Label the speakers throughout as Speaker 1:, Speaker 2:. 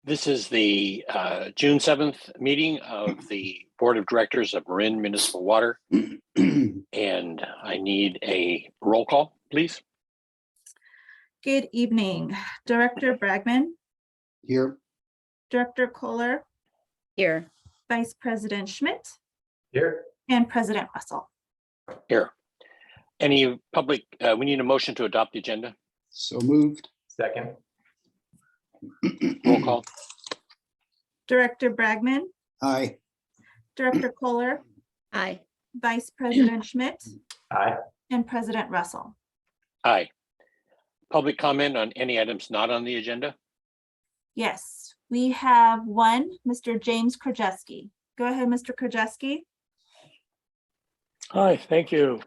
Speaker 1: This is the June 7th meeting of the Board of Directors of Marin Municipal Water. And I need a roll call, please.
Speaker 2: Good evening. Director Bragman.
Speaker 3: Here.
Speaker 2: Director Kohler.
Speaker 4: Here.
Speaker 2: Vice President Schmidt.
Speaker 5: Here.
Speaker 2: And President Russell.
Speaker 1: Here. Any public, we need a motion to adopt the agenda.
Speaker 3: So moved.
Speaker 5: Second.
Speaker 1: Roll call.
Speaker 2: Director Bragman.
Speaker 3: Aye.
Speaker 2: Director Kohler.
Speaker 4: Aye.
Speaker 2: Vice President Schmidt.
Speaker 5: Aye.
Speaker 2: And President Russell.
Speaker 1: Aye. Public comment on any items not on the agenda?
Speaker 2: Yes, we have one, Mr. James Krajewski. Go ahead, Mr. Krajewski.
Speaker 6: Hi, thank you.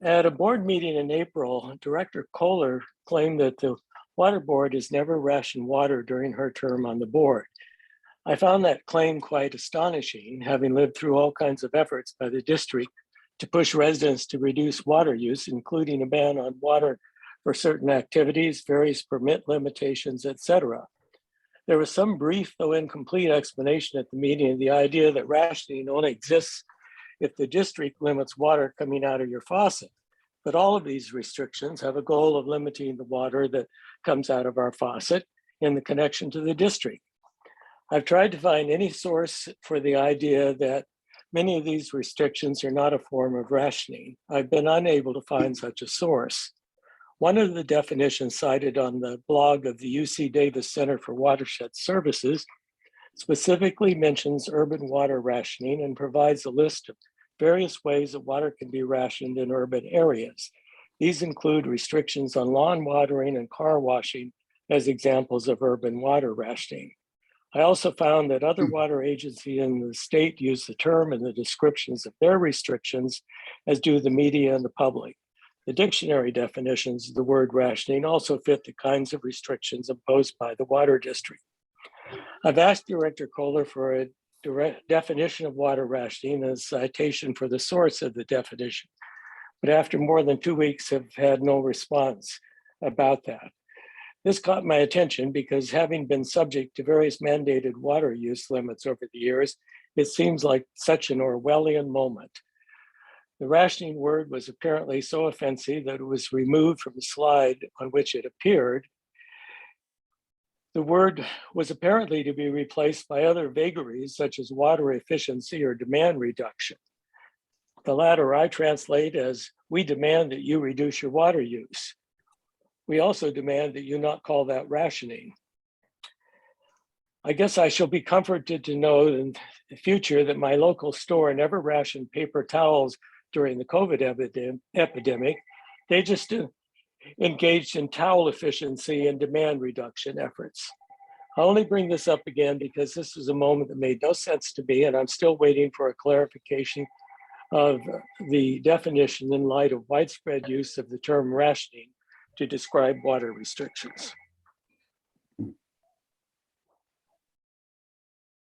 Speaker 6: At a board meeting in April, Director Kohler claimed that the Water Board has never rationed water during her term on the board. I found that claim quite astonishing, having lived through all kinds of efforts by the district to push residents to reduce water use, including a ban on water for certain activities, various permit limitations, etc. There was some brief, though incomplete, explanation at the meeting of the idea that rationing only exists if the district limits water coming out of your faucet. But all of these restrictions have a goal of limiting the water that comes out of our faucet in the connection to the district. I've tried to find any source for the idea that many of these restrictions are not a form of rationing. I've been unable to find such a source. One of the definitions cited on the blog of the UC Davis Center for Watershed Services specifically mentions urban water rationing and provides a list of various ways that water can be rationed in urban areas. These include restrictions on lawn watering and car washing as examples of urban water rationing. I also found that other water agencies in the state use the term and the descriptions of their restrictions, as do the media and the public. The dictionary definitions of the word rationing also fit the kinds of restrictions imposed by the water district. I've asked Director Kohler for a direct definition of water rationing and a citation for the source of the definition, but after more than 2 weeks have had no response about that. This caught my attention because, having been subject to various mandated water use limits over the years, it seems like such an Orwellian moment. The rationing word was apparently so offensive that it was removed from the slide on which it appeared. The word was apparently to be replaced by other vagaries such as water efficiency or demand reduction. The latter I translate as, we demand that you reduce your water use. We also demand that you not call that rationing. I guess I shall be comforted to know in the future that my local store never rationed paper towels during the COVID epidemic. They just engaged in towel efficiency and demand reduction efforts. I only bring this up again because this was a moment that made no sense to me, and I'm still waiting for a clarification of the definition in light of widespread use of the term rationing to describe water restrictions.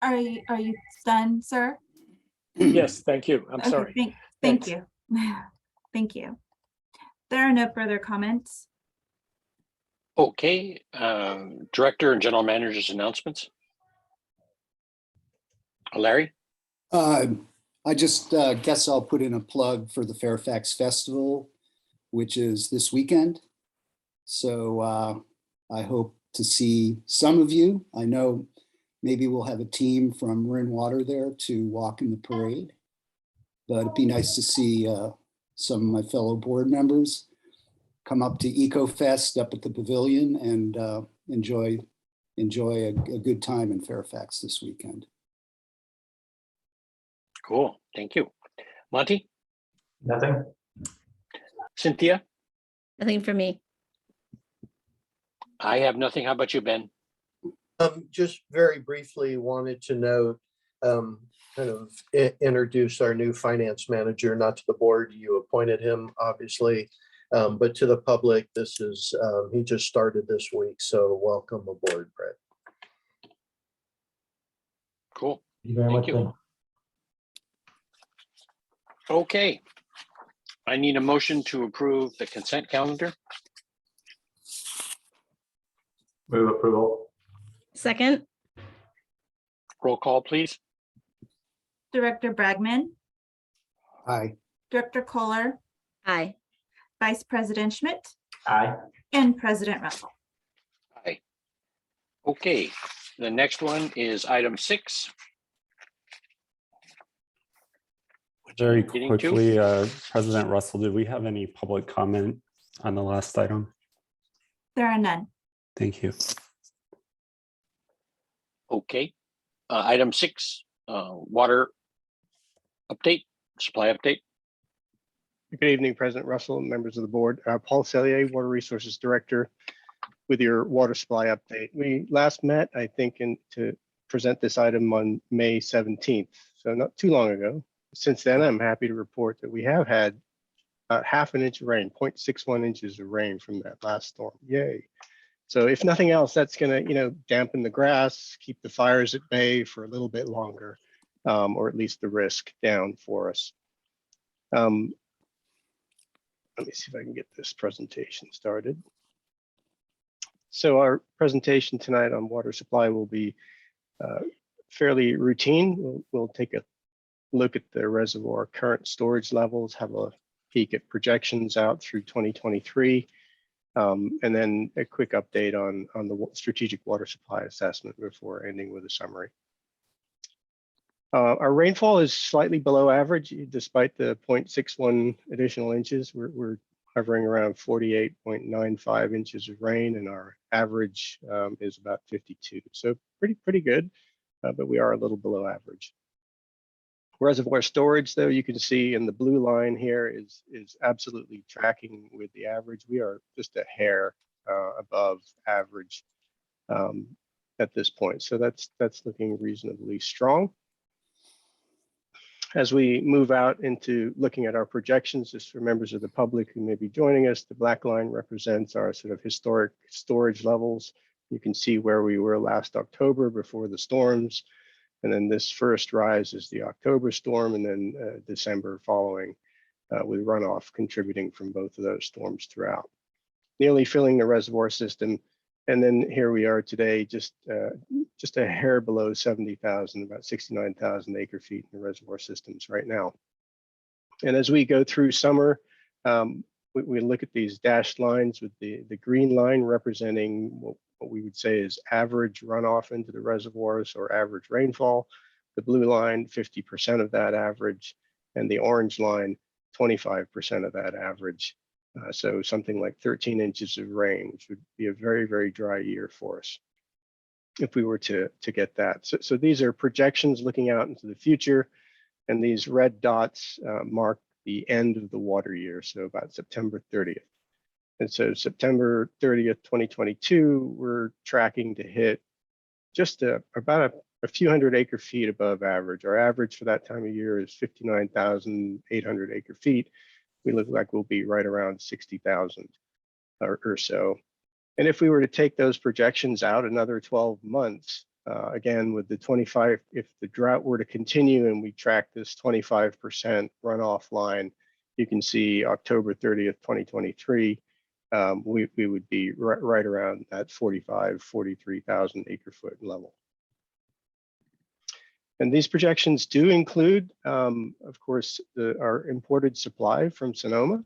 Speaker 2: Are you done, sir?
Speaker 6: Yes, thank you. I'm
Speaker 2: Okay,
Speaker 6: sorry.
Speaker 2: Thank you. Thank you. There are no further comments.
Speaker 1: Okay, Director and General Manager's announcements. Larry?
Speaker 3: I just guess I'll put in a plug for the Fairfax Festival, which is this weekend. So I hope to see some of you. I know maybe we'll have a team from Marin Water there to walk in the parade, but it'd be nice to see some of my fellow board members come up to EcoFest up at the pavilion and enjoy a good time in Fairfax this weekend.
Speaker 1: Cool, thank you. Monty?
Speaker 5: Nothing.
Speaker 1: Cynthia?
Speaker 4: Nothing for me.
Speaker 1: I have nothing. How about you, Ben?
Speaker 7: Just very briefly wanted to note, kind of introduce our new finance manager, not to the board. You appointed him, obviously, but to the public, this is, he just started this week. So welcome aboard, Brett.
Speaker 1: Cool.
Speaker 5: Thank you very
Speaker 1: Thank
Speaker 5: much.
Speaker 1: you.
Speaker 5: Ben.
Speaker 1: Okay. I need a motion to approve the consent calendar.
Speaker 5: Move approval.
Speaker 4: Second.
Speaker 1: Roll call, please.
Speaker 2: Director Bragman,
Speaker 3: Aye.
Speaker 2: Director Kohler,
Speaker 4: Aye.
Speaker 2: Vice President Schmidt,
Speaker 5: Aye.
Speaker 2: and President Russell.
Speaker 1: Aye. Okay, the next one is item 6.
Speaker 8: Very
Speaker 1: Getting to.
Speaker 8: quickly, President Russell, did we have any public comment on the last item?
Speaker 2: There are none.
Speaker 8: Thank you.
Speaker 1: Okay, item 6, water update, supply update.
Speaker 9: Good evening, President Russell and members of the board. Paul Cellier, Water Resources Director, with your water supply update. We last met, I think, to present this item on May 17th, so not too long ago. Since then, I'm happy to report that we have had about half an inch of rain, 0.61 inches of rain from that last storm. Yay. So if nothing else, that's going to, dampen the grass, keep the fires at bay for a little bit longer, or at least the risk down for us. Let me see if I can get this presentation started. So our presentation tonight on water supply will be fairly routine. We'll take a look at the reservoir current storage levels, have a peek at projections out through 2023, and then a quick update on the strategic water supply assessment before ending with a summary. Our rainfall is slightly below average, despite the 0.61 additional inches. We're hovering around 48.95 inches of rain, and our average is about 52. So pretty good, but we are a little below average. Reservoir storage, though, you can see in the blue line here is absolutely tracking with the average. We are just a hair above average at this point. So that's looking reasonably strong. As we move out into looking at our projections, just for members of the public who may be joining us, the black line represents our sort of historic storage levels. You can see where we were last October before the storms. And then this first rise is the October storm, and then December following, with runoff contributing from both of those storms throughout. Nearly filling the reservoir system. And then here we are today, just a hair below 70,000, about 69,000 acre feet in the reservoir systems right now. And as we go through summer, we look at these dashed lines with the green line representing what we would say is average runoff into the reservoirs or average rainfall. The blue line, 50% of that average, and the orange line, 25% of that average. So something like 13 inches of rain, which would be a very, very dry year for us if we were to get that. So these are projections looking out into the future, and these red dots mark the end of the water year, so about September 30th. And so September 30th, 2022, we're tracking to hit just about a few hundred acre feet above average. Our average for that time of year is 59,800 acre feet. We look like we'll be right around 60,000 or so. And if we were to take those projections out another 12 months, again, with the 25, if the drought were to continue and we track this 25% runoff line, you can see October 30th, 2023, we would be right around that 43,000 acre foot level. And these projections do include, of course, our imported supply from Sonoma.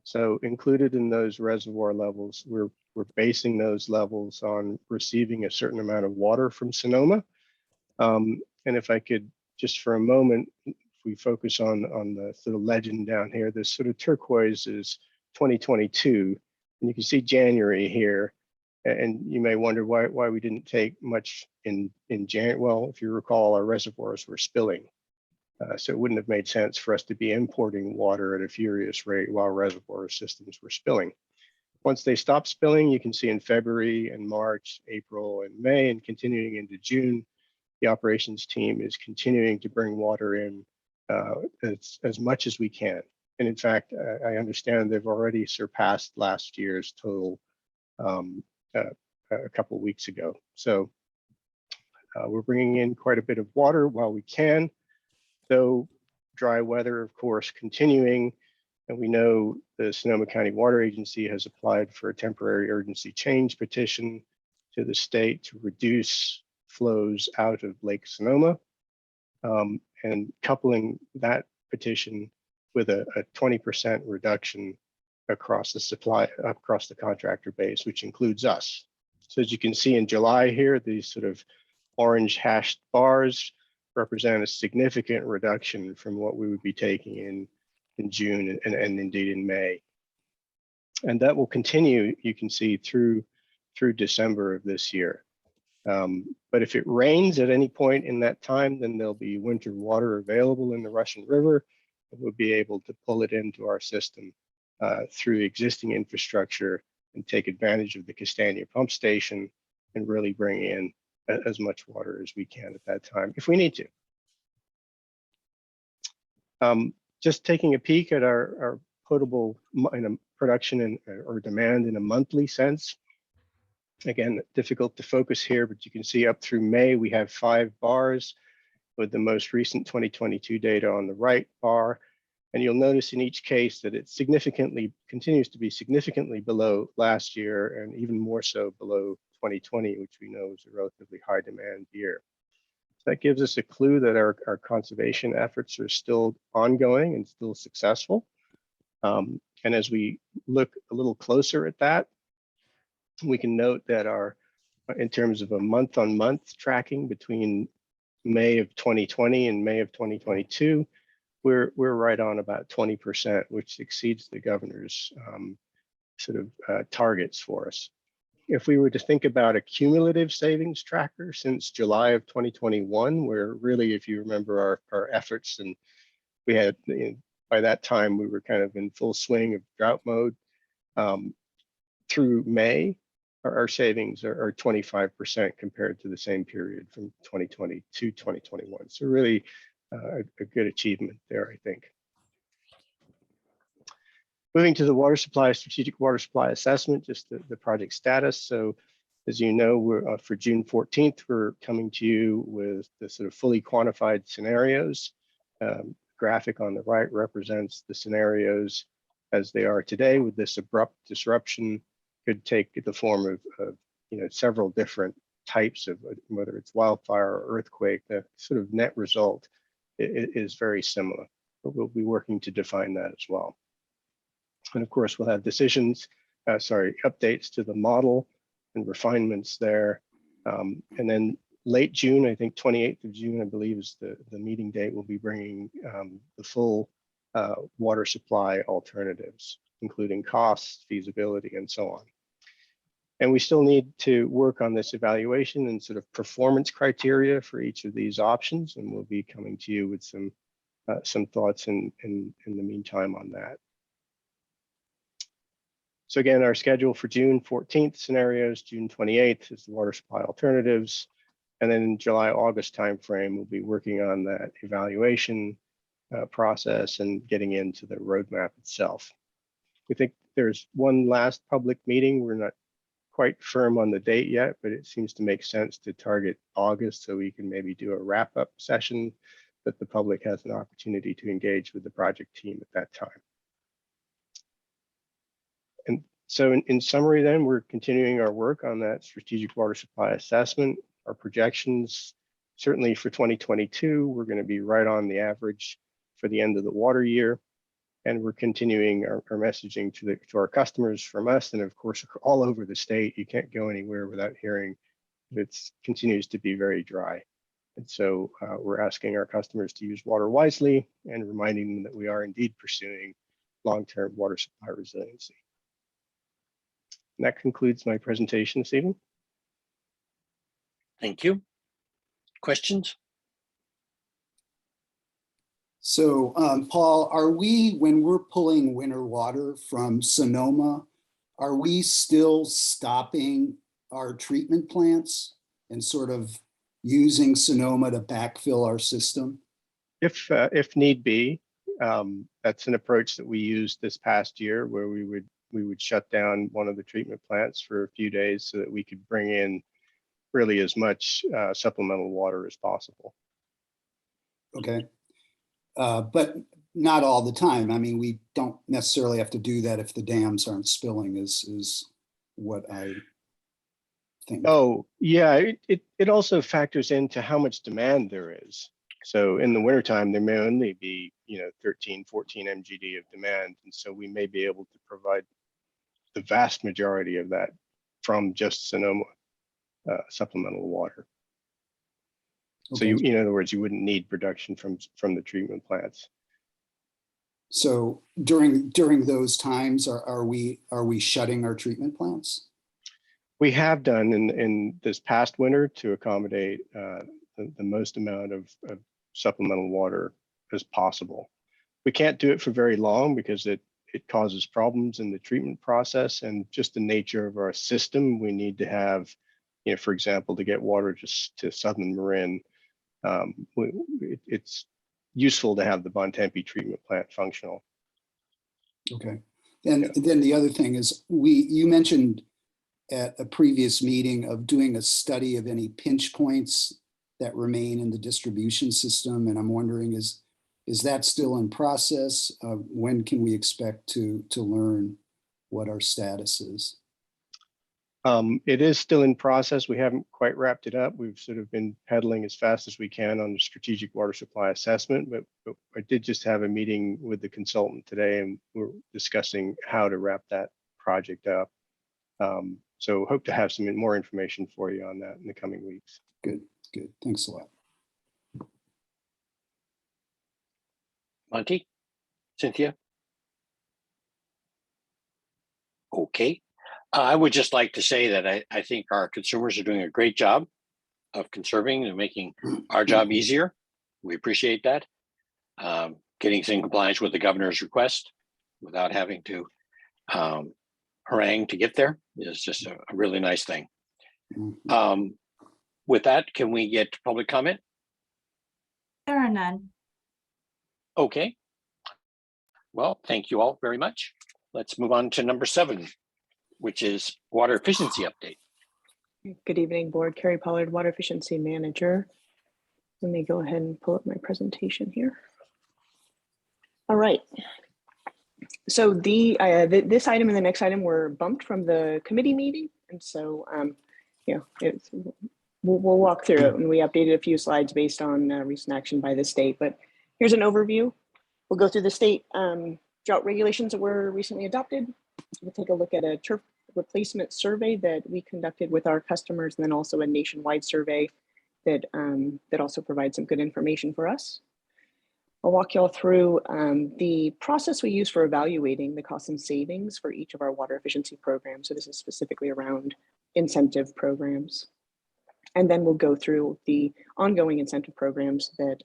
Speaker 9: So included in those reservoir levels, we're basing those levels on receiving a certain amount of water from Sonoma. And if I could just for a moment, if we focus on the sort of legend down here, this sort of turquoise is 2022. And you can see January here. And you may wonder why we didn't take much in January. Well, if you recall, our reservoirs were spilling. So it wouldn't have made sense for us to be importing water at a furious rate while reservoir systems were spilling. Once they stopped spilling, you can see in February and March, April and May, and continuing into June, the operations team is continuing to bring water in as much as we can. And in fact, I understand they've already surpassed last year's total a couple of weeks ago. So we're bringing in quite a bit of water while we can, though dry weather, of course, continuing. And we know the Sonoma County Water Agency has applied for a temporary urgency change petition to the state to reduce flows out of Lake Sonoma, and coupling that petition with a 20% reduction across the contractor base, which includes us. So as you can see in July here, these sort of orange hashed bars represent a significant reduction from what we would be taking in June and indeed in May. And that will continue, you can see, through December of this year. But if it rains at any point in that time, then there'll be winter water available in the Russian River, and we'll be able to pull it into our system through existing infrastructure and take advantage of the Castania pump station and really bring in as much water as we can at that time, if we need to. Just taking a peek at our potable production or demand in a monthly sense. Again, difficult to focus here, but you can see up through May, we have 5 bars with the most recent 2022 data on the right bar. And you'll notice in each case that it continues to be significantly below last year, and even more so below 2020, which we know is a relatively high demand year. So that gives us a clue that our conservation efforts are still ongoing and still successful. And as we look a little closer at that, we can note that in terms of a month-on-month tracking between May of 2020 and May of 2022, we're right on about 20%, which exceeds the governor's targets for us. If we were to think about a cumulative savings tracker since July of 2021, where really, if you remember our efforts, and we had, by that time, we were kind of in full swing of drought mode. Through May, our savings are 25% compared to the same period from 2020 to 2021. So really a good achievement there, I think. Moving to the strategic water supply assessment, just the project status. So as you know, we're for June 14th, we're coming to you with the sort of fully quantified scenarios. Graphic on the right represents the scenarios as they are today, with this abrupt disruption. Could take the form of several different types of, whether it's wildfire or earthquake. The sort of net result is very similar, but we'll be working to define that as well. And of course, we'll have updates to the model and refinements there. And then late June, I think 28th of June, I believe, is the meeting date. We'll be bringing the full water supply alternatives, including costs, feasibility, and so on. And we still need to work on this evaluation and sort of performance criteria for each of these options, and we'll be coming to you with some thoughts in the meantime on that. So again, our schedule for June 14th scenarios, June 28th is the water supply alternatives, and then in July-August timeframe, we'll be working on that evaluation process and getting into the roadmap itself. We think there's one last public meeting. We're not quite firm on the date yet, but it seems to make sense to target August so we can maybe do a wrap-up session that the public has an opportunity to engage with the project team at that time. And so in summary then, we're continuing our work on that strategic water supply assessment. Our projections, certainly for 2022, we're going to be right on the average for the end of the water year. And we're continuing our messaging to our customers from us, and of course, all over the state. You can't go anywhere without hearing it continues to be very dry. And so we're asking our customers to use water wisely and reminding them that we are indeed pursuing long-term water supply resiliency. And that concludes my presentation this evening.
Speaker 1: Thank you. Questions?
Speaker 3: So, Paul, when we're pulling winter water from Sonoma, are we still stopping our treatment plants and sort of using Sonoma to backfill our system?
Speaker 9: If need be, that's an approach that we used this past year, where we would shut down one of the treatment plants for a few days so that we could bring in really as much supplemental water as possible.
Speaker 3: Okay. But not all the time. I mean, we don't necessarily have to do that if the dams aren't spilling, is what I think?
Speaker 9: Oh, yeah, it also factors into how much demand there is. So in the wintertime, there may only be, 13, 14 MGD of demand. And so we may be able to provide the vast majority of that from just Sonoma supplemental water. So
Speaker 3: Okay.
Speaker 9: in other words, you wouldn't need production from the treatment plants.
Speaker 3: So during those times, are we shutting our treatment plants?
Speaker 9: We have done in this past winter to accommodate the most amount of supplemental water as possible. We can't do it for very long because it causes problems in the treatment process, and just the nature of our system. We need to have, for example, to get water just to Southern Marin, it's useful to have the Bontempi treatment plant functional.
Speaker 3: Okay. And then the other thing is you mentioned at a previous meeting of doing a study of any pinch points that remain in the distribution system. And I'm wondering, is that still in process? When can we expect to learn what our status is?
Speaker 9: It is still in process. We haven't quite wrapped it up. We've sort of been pedaling as fast as we can on the strategic water supply assessment, but I did just have a meeting with the consultant today, and we're discussing how to wrap that project up. So hope to have some more information for you on that in the coming weeks.
Speaker 3: Good. Thanks a lot.
Speaker 1: Monty, Cynthia? Okay. I would just like to say that I think our consumers are doing a great job of conserving and making our job easier. We appreciate that. Getting in compliance with the governor's request without having to harangue to get there is just a really nice thing. With that, can we get public comment?
Speaker 2: There are none.
Speaker 1: Okay. Well, thank you all very much. Let's move on to number 7, which is water efficiency update.
Speaker 10: Good evening, board. Carrie Pollard, Water Efficiency Manager. Let me go ahead and pull up my presentation here. All right. So this item and the next item were bumped from the committee meeting. And so, we'll walk through it, and we updated a few slides based on recent action by the state. But here's an overview. We'll go through the state drought regulations that were recently adopted. We'll take a look at a turf replacement survey that we conducted with our customers, and then also a nationwide survey that also provides some good information for us. I'll walk you all through the process we use for evaluating the costs and savings for each of our water efficiency programs. So this is specifically around incentive programs. And then we'll go through the ongoing incentive programs that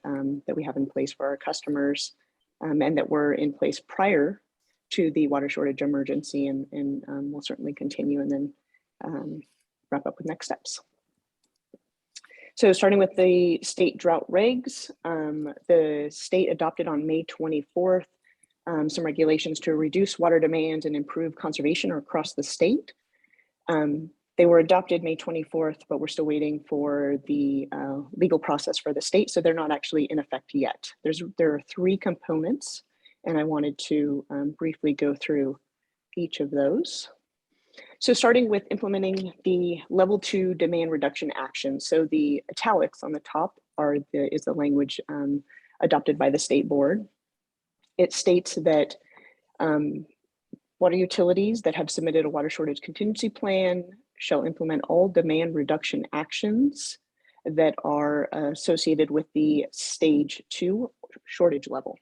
Speaker 10: we have in place for our customers and that were in place prior to the water shortage emergency, and we'll certainly continue and then wrap up with next steps. So starting with the state drought regs, the state adopted on May 24th some regulations to reduce water demand and improve conservation across the state. They were adopted May 24th, but we're still waiting for the legal process for the state, so they're not actually in effect yet. There are 3 components, and I wanted to briefly go through each of those. So starting with implementing the level 2 demand reduction action. So the italics on the top is the language adopted by the state board. It states that water utilities that have submitted a water shortage contingency plan shall implement all demand reduction actions that are associated with the stage 2 shortage level.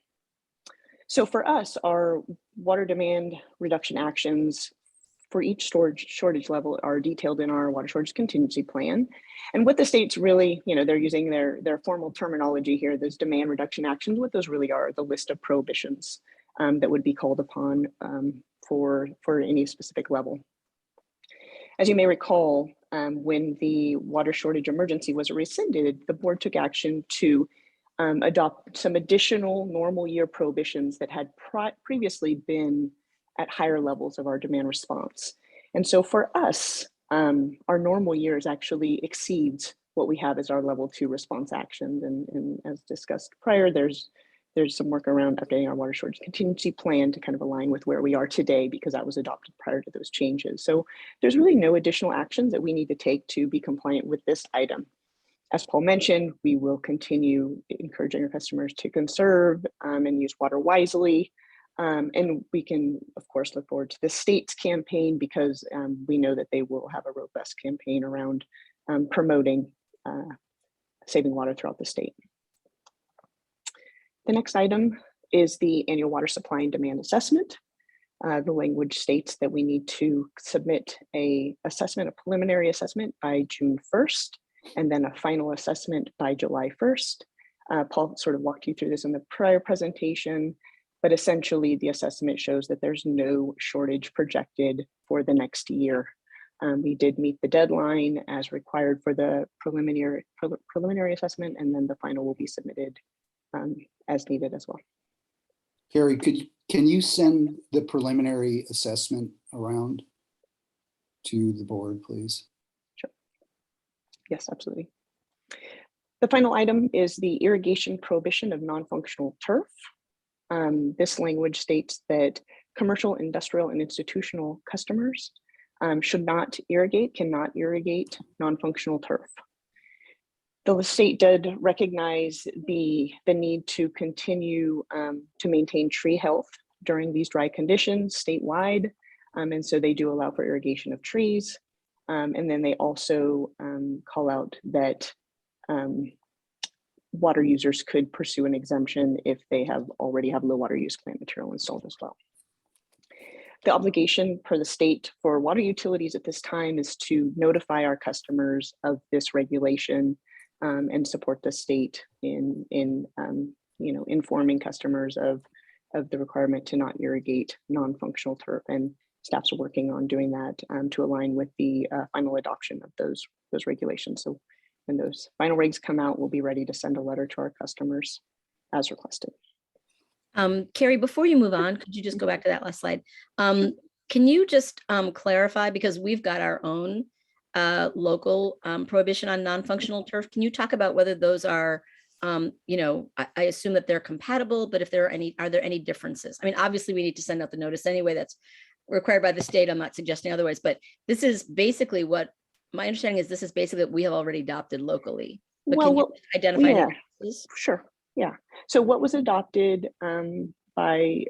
Speaker 10: So for us, our water demand reduction actions for each shortage level are detailed in our water shortage contingency plan. And what the state's really, they're using their formal terminology here, those demand reduction actions. What those really are, the list of prohibitions that would be called upon for any specific level. As you may recall, when the water shortage emergency was rescinded, the board took action to adopt some additional normal year prohibitions that had previously been at higher levels of our demand response. And so for us, our normal years actually exceeds what we have as our level 2 response actions. And as discussed prior, there's there's some work around updating our water shortage contingency plan to kind of align with where we are today, because that was adopted prior to those changes. So there's really no additional actions that we need to take to be compliant with this item. As Paul mentioned, we will continue encouraging our customers to conserve and use water wisely. And we can, of course, look forward to the state's campaign, because we know that they will have a robust campaign around promoting saving water throughout the state. The next item is the annual water supply and demand assessment. The language states that we need to submit a preliminary assessment by June 1st, and then a final assessment by July 1st. Paul sort of walked you through this in the prior presentation, but essentially the assessment shows that there's no shortage projected for the next year. We did meet the deadline as required for the preliminary assessment, and then the final will be submitted as needed as well.
Speaker 3: Carrie, can you send the preliminary assessment around to the board, please?
Speaker 10: Sure. Yes, absolutely. The final item is the irrigation prohibition of non-functional turf. This language states that commercial, industrial, and institutional customers cannot irrigate non-functional turf. The state did recognize the need to continue to maintain tree health during these dry conditions statewide. And so they do allow for irrigation of trees. And then they also call out that water users could pursue an exemption if they already have low water use plant material installed as well. The obligation per the state for water utilities at this time is to notify our customers of this regulation and support the state in informing customers of the requirement to not irrigate non-functional turf, and staffs are working on doing that to align with the final adoption of those regulations. So when those final regs come out, we'll be ready to send a letter to our customers as requested.
Speaker 4: Carrie, before you move on, could you just go back to that last slide? Can you just clarify, because we've got our own local prohibition on non-functional turf. Can you talk about whether those are, I assume that they're compatible, but if are there any differences? I mean, obviously we need to send out the notice anyway, that's required by the state. I'm not suggesting otherwise, but this is basically what my understanding is. This is basically what we have already adopted locally. But can you identify any differences?
Speaker 10: Sure. Yeah. So what was adopted by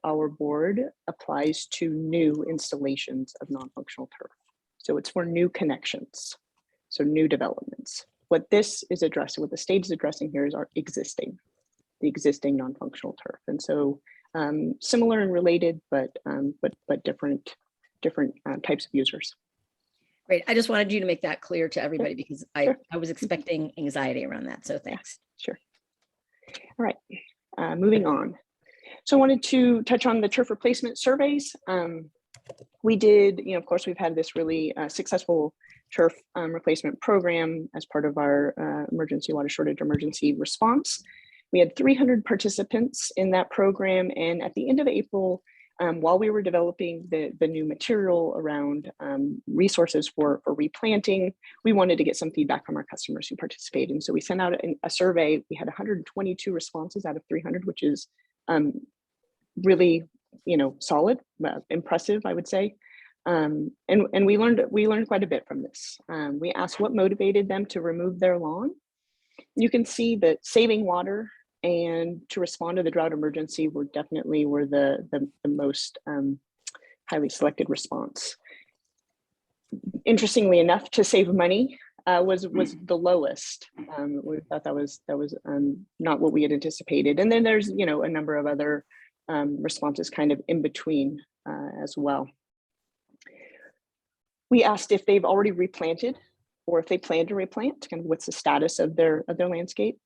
Speaker 10: our board applies to new installations of non-functional turf. So it's for new connections, so new developments. What this is addressing, what the state is addressing here is the existing non-functional turf. And so similar and related, but different types of users.
Speaker 4: Great. I just wanted you to make that clear to everybody, because I was expecting anxiety around that. So thanks.
Speaker 10: Sure. All right, moving on. So I wanted to touch on the turf replacement surveys. We did, of course, we've had this really successful turf replacement program as part of our emergency water shortage emergency response. We had 300 participants in that program. And at the end of April, while we were developing the new material around resources for replanting, we wanted to get some feedback from our customers who participated. And so we sent out a survey. We had 122 responses out of 300, which is really, solid, impressive, I would say. And we learned quite a bit from this. We asked what motivated them to remove their lawn. You can see that saving water and to respond to the drought emergency were the most highly selected response. Interestingly enough, to save money was the lowest. We thought that was not what we had anticipated. And then there's a number of other responses kind of in between as well. We asked if they've already replanted or if they plan to replant, kind of what's the status of their landscape.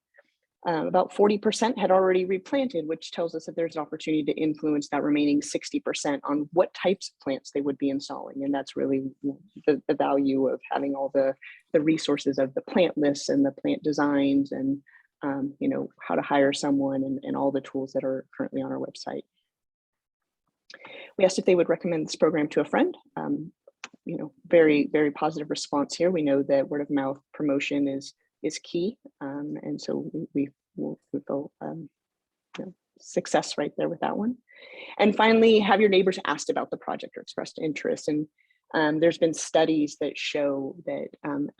Speaker 10: About 40% had already replanted, which tells us that there's an opportunity to influence that remaining 60% on what types of plants they would be installing. And that's really the value of having all the resources of the plant lists and the plant designs and how to hire someone and all the tools that are currently on our website. We asked if they would recommend this program to a friend. Very, very positive response here. We know that word of mouth promotion is key. And so we feel success right there with that one. And finally, have your neighbors asked about the project or expressed interest. And there's been studies that show that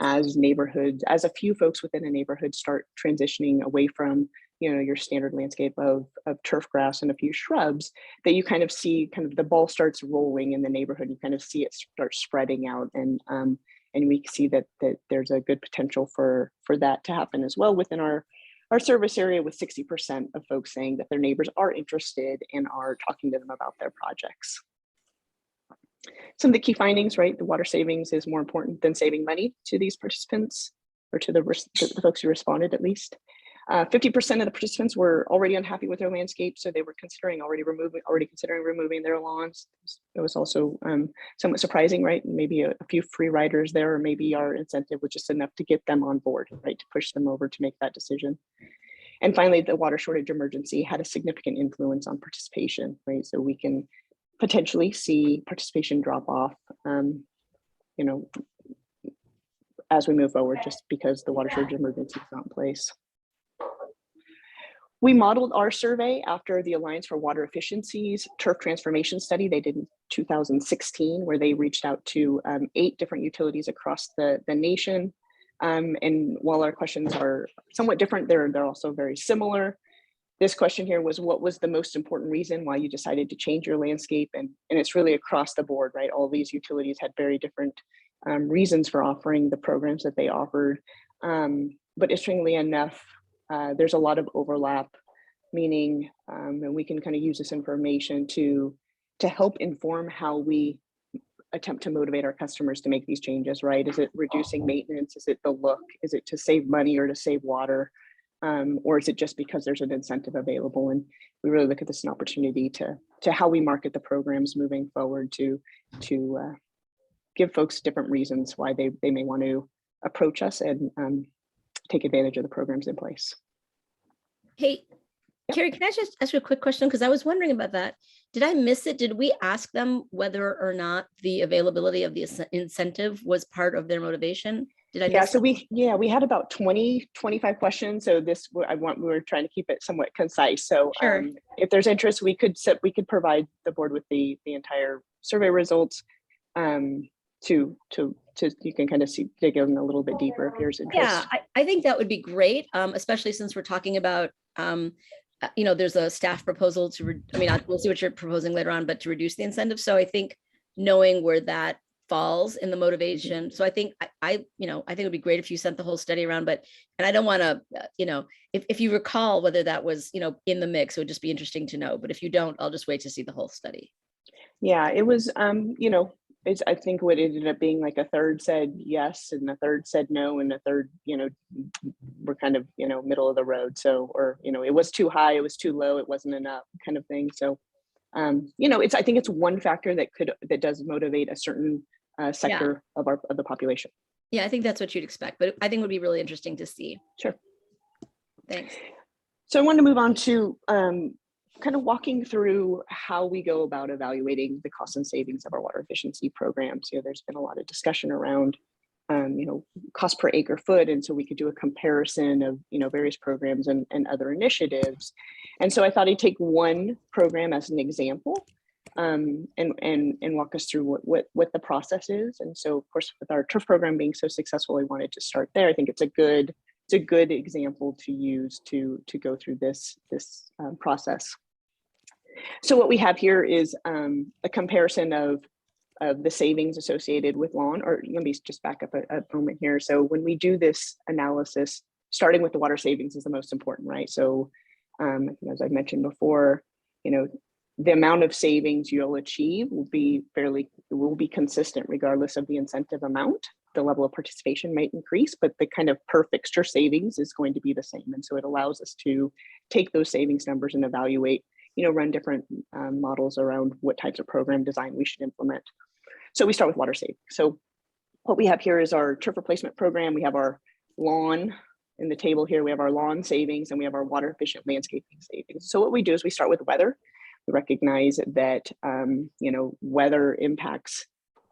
Speaker 10: as neighborhoods, as a few folks within a neighborhood start transitioning away from, your standard landscape of turf grass and a few shrubs, that you kind of see the ball starts rolling in the neighborhood. You kind of see it start spreading out, and we see that there's a good potential for that to happen as well within our service area, with 60% of folks saying that their neighbors are interested and are talking to them about their projects. Some of the key findings, right? The water savings is more important than saving money to these participants, or to the folks who responded at least. 50% of the participants were already unhappy with their landscape, so they were already considering removing their lawns. It was also somewhat surprising, right? Maybe a few free riders there, or maybe our incentive was just enough to get them on board, right? To push them over to make that decision. And finally, the water shortage emergency had a significant influence on participation, right? So we can potentially see participation drop off, as we move forward, just because the water shortage emergency is not in place. We modeled our survey after the Alliance for Water Efficiency's turf transformation study they did in 2016, where they reached out to 8 different utilities across the nation. And while our questions are somewhat different, they're also very similar. This question here was, what was the most important reason why you decided to change your landscape? And it's really across the board, right? All these utilities had very different reasons for offering the programs that they offered. But interestingly enough, there's a lot of overlap, meaning, and we can kind of use this information to help inform how we attempt to motivate our customers to make these changes, right? Is it reducing maintenance? Is it the look? Is it to save money or to save water? Or is it just because there's an incentive available? And we really look at this as an opportunity to how we market the programs moving forward, to give folks different reasons why they may want to approach us and take advantage of the programs in place.
Speaker 4: Hey, Carrie, can I just ask you a quick question? Because I was wondering about that. Did I miss it? Did we ask them whether or not the availability of the incentive was part of their motivation? Did I miss
Speaker 10: Yeah, so
Speaker 4: that?
Speaker 10: we had about 25 questions. So we were trying to keep it somewhat concise. So
Speaker 4: Sure.
Speaker 10: If there's interest, we could provide the board with the entire survey results to you can kind of dig in a little bit deeper if there's interest.
Speaker 4: Yeah, I think that would be great, especially since we're talking about, there's a staff proposal we'll see what you're proposing later on, but to reduce the incentive. So I think knowing where that falls in the motivation. So I think I think it'd be great if you sent the whole study around, and I don't want to, if you recall whether that was, in the mix, it would just be interesting to know. But if you don't, I'll just wait to see the whole study.
Speaker 10: Yeah, it was, I think what ended up being like a third said yes, and a third said no, and a third, we're kind of, middle of the road. So, or, it was too high, it was too low, it wasn't enough kind of thing. So, I think it's one factor that does motivate a certain sector of the population.
Speaker 4: Yeah, I think that's what you'd expect, but I think it would be really interesting to see.
Speaker 10: Sure.
Speaker 4: Thanks.
Speaker 10: So I wanted to move on to kind of walking through how we go about evaluating the cost and savings of our water efficiency programs. There's been a lot of discussion around, cost per acre foot. And so we could do a comparison of, various programs and other initiatives. And so I thought I'd take one program as an example and walk us through what the process is. And so, of course, with our turf program being so successful, I wanted to start there. I think it's a good example to use to go through this process. So what we have here is a comparison of the savings associated with lawn, or let me just back up a moment here. So when we do this analysis, starting with the water savings is the most important, right? So as I mentioned before, the amount of savings you'll achieve will be consistent regardless of the incentive amount. The level of participation might increase, but the kind of per fixture savings is going to be the same. And so it allows us to take those savings numbers and evaluate, run different models around what types of program design we should implement. So we start with water savings. So what we have here is our turf replacement program. We have our lawn in the table here. We have our lawn savings and we have our water efficient landscaping savings. So what we do is we start with weather. We recognize that, weather impacts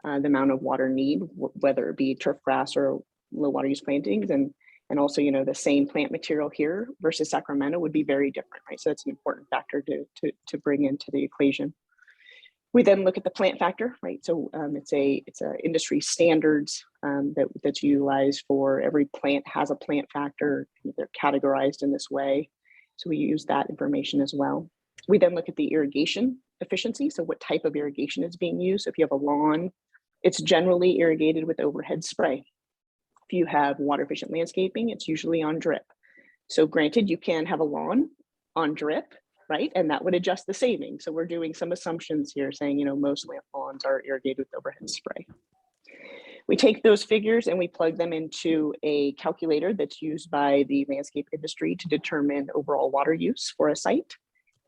Speaker 10: the amount of water need, whether it be turf grass or low water use plantings. And And also, the same plant material here versus Sacramento would be very different, right? So that's an important factor to bring into the equation. We then look at the plant factor, right? So it's a industry standards that's utilized for every plant has a plant factor. They're categorized in this way. So we use that information as well. We then look at the irrigation efficiency. So what type of irrigation is being used? So if you have a lawn, it's generally irrigated with overhead spray. If you have water efficient landscaping, it's usually on drip. So granted, you can have a lawn on drip, right? And that would adjust the savings. So we're doing some assumptions here saying, most lawns are irrigated with overhead spray. We take those figures and we plug them into a calculator that's used by the landscape industry to determine overall water use for a site.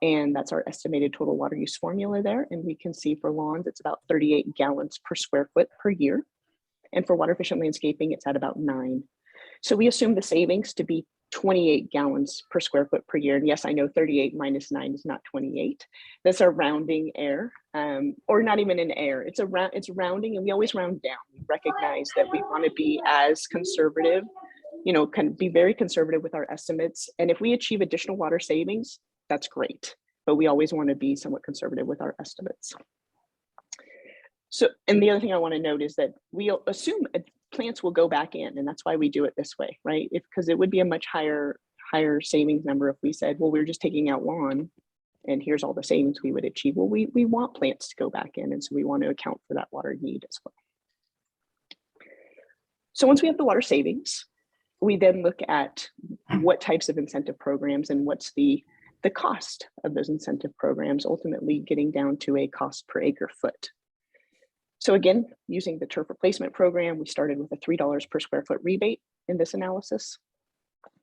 Speaker 10: And that's our estimated total water use formula there. And we can see for lawns, it's about 38 gallons per square foot per year. And for water efficient landscaping, it's at about 9. So we assume the savings to be 28 gallons per square foot per year. And yes, I know 38 minus 9 is not 28. That's a rounding error, or not even an error. It's rounding, and we always round down. We recognize that we want to be as conservative, can be very conservative with our estimates. And if we achieve additional water savings, that's great. But we always want to be somewhat conservative with our estimates. So, and the other thing I want to note is that we assume plants will go back in, and that's why we do it this way, right? Because it would be a much higher savings number if we said, well, we're just taking out lawn and here's all the savings we would achieve. Well, we want plants to go back in, and so we want to account for that water need as well. So once we have the water savings, we then look at what types of incentive programs and what's the cost of those incentive programs, ultimately getting down to a cost per acre foot. So again, using the turf replacement program, we started with a $3 per square foot rebate in this analysis.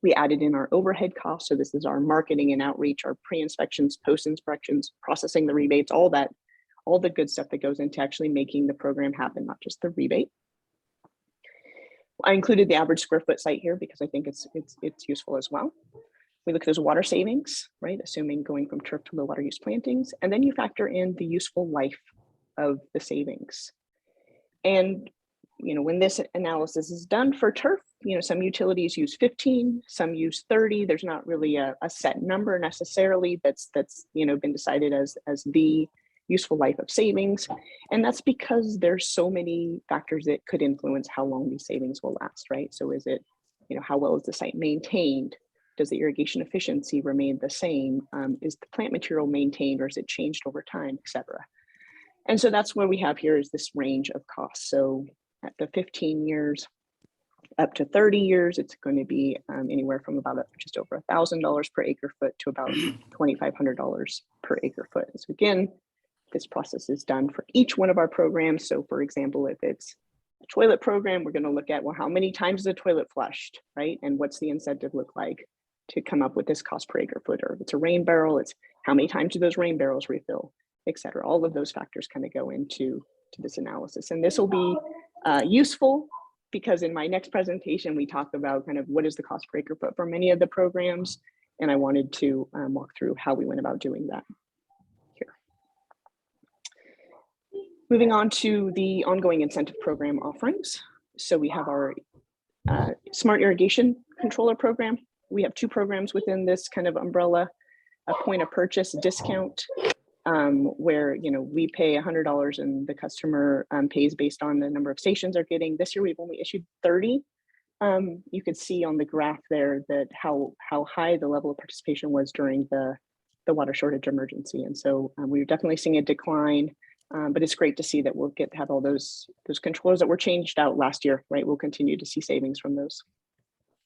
Speaker 10: We added in our overhead costs. So this is our marketing and outreach, our pre-inspections, post-inspections, processing the rebates, all the good stuff that goes into actually making the program happen, not just the rebate. I included the average square foot site here because I think it's useful as well. We look at those water savings, right? Assuming going from turf to low water use plantings, and then you factor in the useful life of the savings. And, when this analysis is done for turf, some utilities use 15, some use 30. There's not really a set number necessarily that's been decided as the useful life of savings. And that's because there's so many factors that could influence how long these savings will last, right? So is it, how well is the site maintained? Does the irrigation efficiency remain the same? Is the plant material maintained, or is it changed over time, et cetera? And so that's where we have here is this range of costs. So at the 15 years up to 30 years, it's going to be anywhere from about just over $1,000 per acre foot to about $2,500 per acre foot. So again, this process is done for each one of our programs. So for example, if it's a toilet program, we're going to look at, well, how many times is the toilet flushed, right? And what's the incentive look like to come up with this cost per acre foot? Or if it's a rain barrel, it's how many times do those rain barrels refill, et cetera. All of those factors kind of go into this analysis. And this will be useful because in my next presentation, we talk about kind of what is the cost per acre foot for many of the programs. And I wanted to walk through how we went about doing that here. Moving on to the ongoing incentive program offerings. So we have our Smart Irrigation Controller program. We have 2 programs within this kind of umbrella, a point of purchase discount, where we pay $100 and the customer pays based on the number of stations they're getting. This year we've only issued 30. You could see on the graph there that how high the level of participation was during the water shortage emergency, and so we're definitely seeing a decline. But it's great to see that we'll have all those controllers that were changed out last year, right? We'll continue to see savings from those.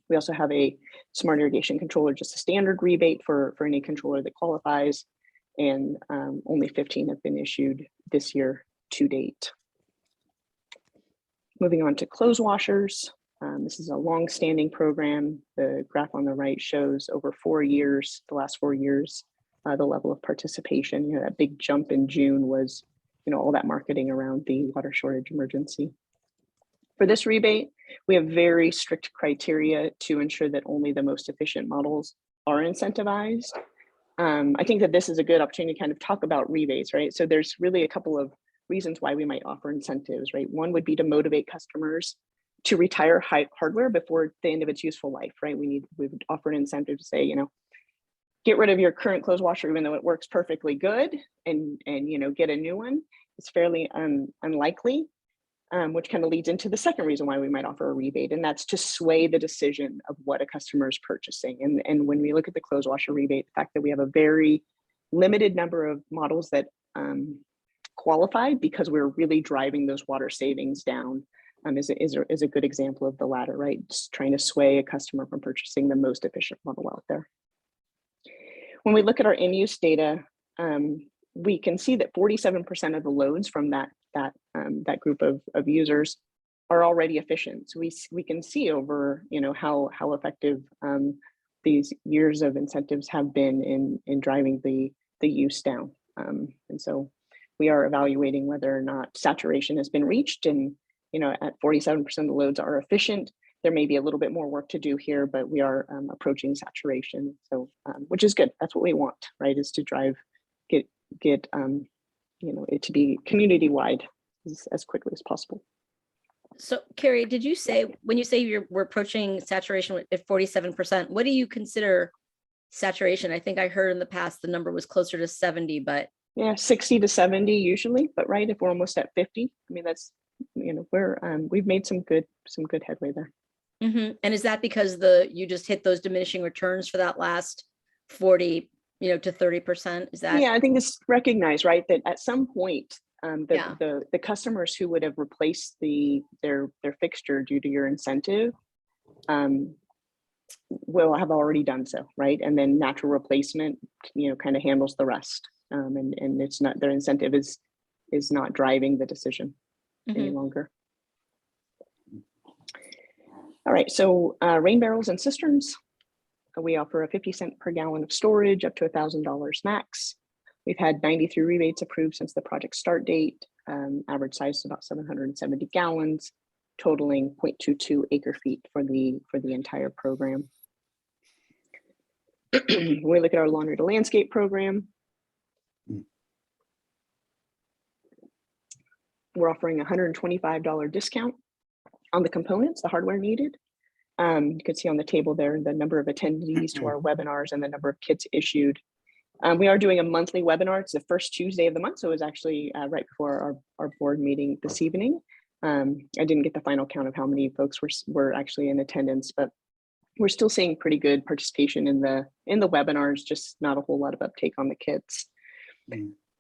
Speaker 10: We also have a Smart Irrigation Controller, just a standard rebate for any controller that qualifies. And only 15 have been issued this year to date. Moving on to clothes washers. This is a long-standing program. The graph on the right shows over 4 years, the last 4 years, the level of participation. That big jump in June was, all that marketing around the water shortage emergency. For this rebate, we have very strict criteria to ensure that only the most efficient models are incentivized. I think that this is a good opportunity to kind of talk about rebates, right? So there's really a couple of reasons why we might offer incentives, right? One would be to motivate customers to retire hardware before the end of its useful life, right? We would offer an incentive to say, you know, get rid of your current clothes washer, even though it works perfectly good, and you know, get a new one. It's fairly unlikely, which kind of leads into the second reason why we might offer a rebate, and that's to sway the decision of what a customer is purchasing. And when we look at the clothes washer rebate, the fact that we have a very limited number of models that qualify because we're really driving those water savings down is a good example of the latter, right? Just trying to sway a customer from purchasing the most efficient model out there. When we look at our in-use data, we can see that 47% of the loads from that group of users are already efficient. So we can see over, you know, how effective these years of incentives have been in driving the use down. And so we are evaluating whether or not saturation has been reached, and you know, at 47% of the loads are efficient. There may be a little bit more work to do here, but we are approaching saturation. So, which is good. That's what we want, right? Is to get you know, it to be community wide as quickly as possible.
Speaker 4: So Carrie, did you say, when you say we're approaching saturation at 47%, what do you consider saturation? I think I heard in the past the number was closer to 70, but
Speaker 10: yeah, 60 to 70 usually, but right, if we're almost at 50, I mean, that's, you know, we've made some good headway there.
Speaker 4: Mm-hmm. And is that because you just hit those diminishing returns for that last 40, you know, to 30%? Is that?
Speaker 10: Yeah, I think it's recognized, right, that at some point, the customers who would have replaced their fixture due to your incentive will have already done so, right? And then natural replacement, you know, kind of handles the rest. And it's not, their incentive is not driving the decision any longer. All right, so rain barrels and cisterns. We offer a 50 cents per gallon of storage up to $1,000 max. We've had 93 rebates approved since the project start date. Average size is about 770 gallons, totaling 0.22 acre feet for the entire program. When we look at our laundry to landscape program, we're offering a $125 discount on the components, the hardware needed. You can see on the table there the number of attendees to our webinars and the number of kits issued. We are doing a monthly webinar. It's the first Tuesday of the month, so it was actually right before our board meeting this evening. I didn't get the final count of how many folks were actually in attendance, but we're still seeing pretty good participation in the webinars, just not a whole lot of uptake on the kits.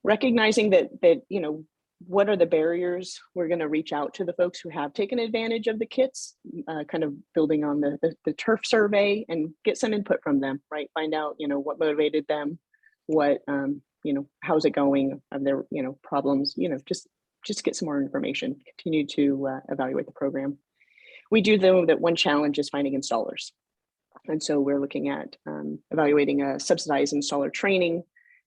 Speaker 10: Recognizing that you know, what are the barriers? We're going to reach out to the folks who have taken advantage of the kits, kind of building on the turf survey, and get some input from them, right? Find out, you know, what motivated them, what, you know, how's it going? Are there, you know, problems? You know, just get some more information. Continue to evaluate the program. We do know that one challenge is finding installers, and so we're looking at evaluating a subsidized installer training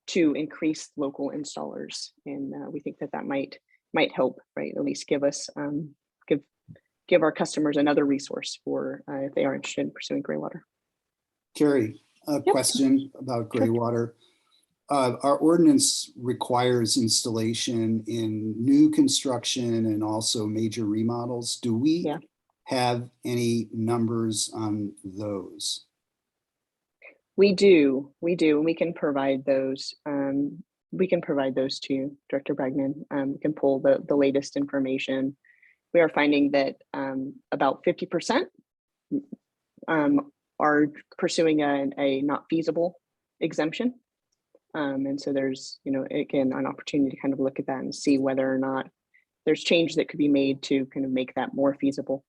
Speaker 10: to increase local installers, and we think that might help, right? At least give us give our customers another resource for if they are interested in pursuing gray water.
Speaker 3: Carrie, a question about gray water. Our ordinance requires installation in new construction and also major remodels. Do we have any numbers on those?
Speaker 10: We do, and we can provide those. We can provide those to you, Director Bregman. We can pull the latest information. We are finding that about 50% are pursuing a not feasible exemption. And so there's, you know, again, an opportunity to kind of look at that and see whether or not there's change that could be made to kind of make that more feasible.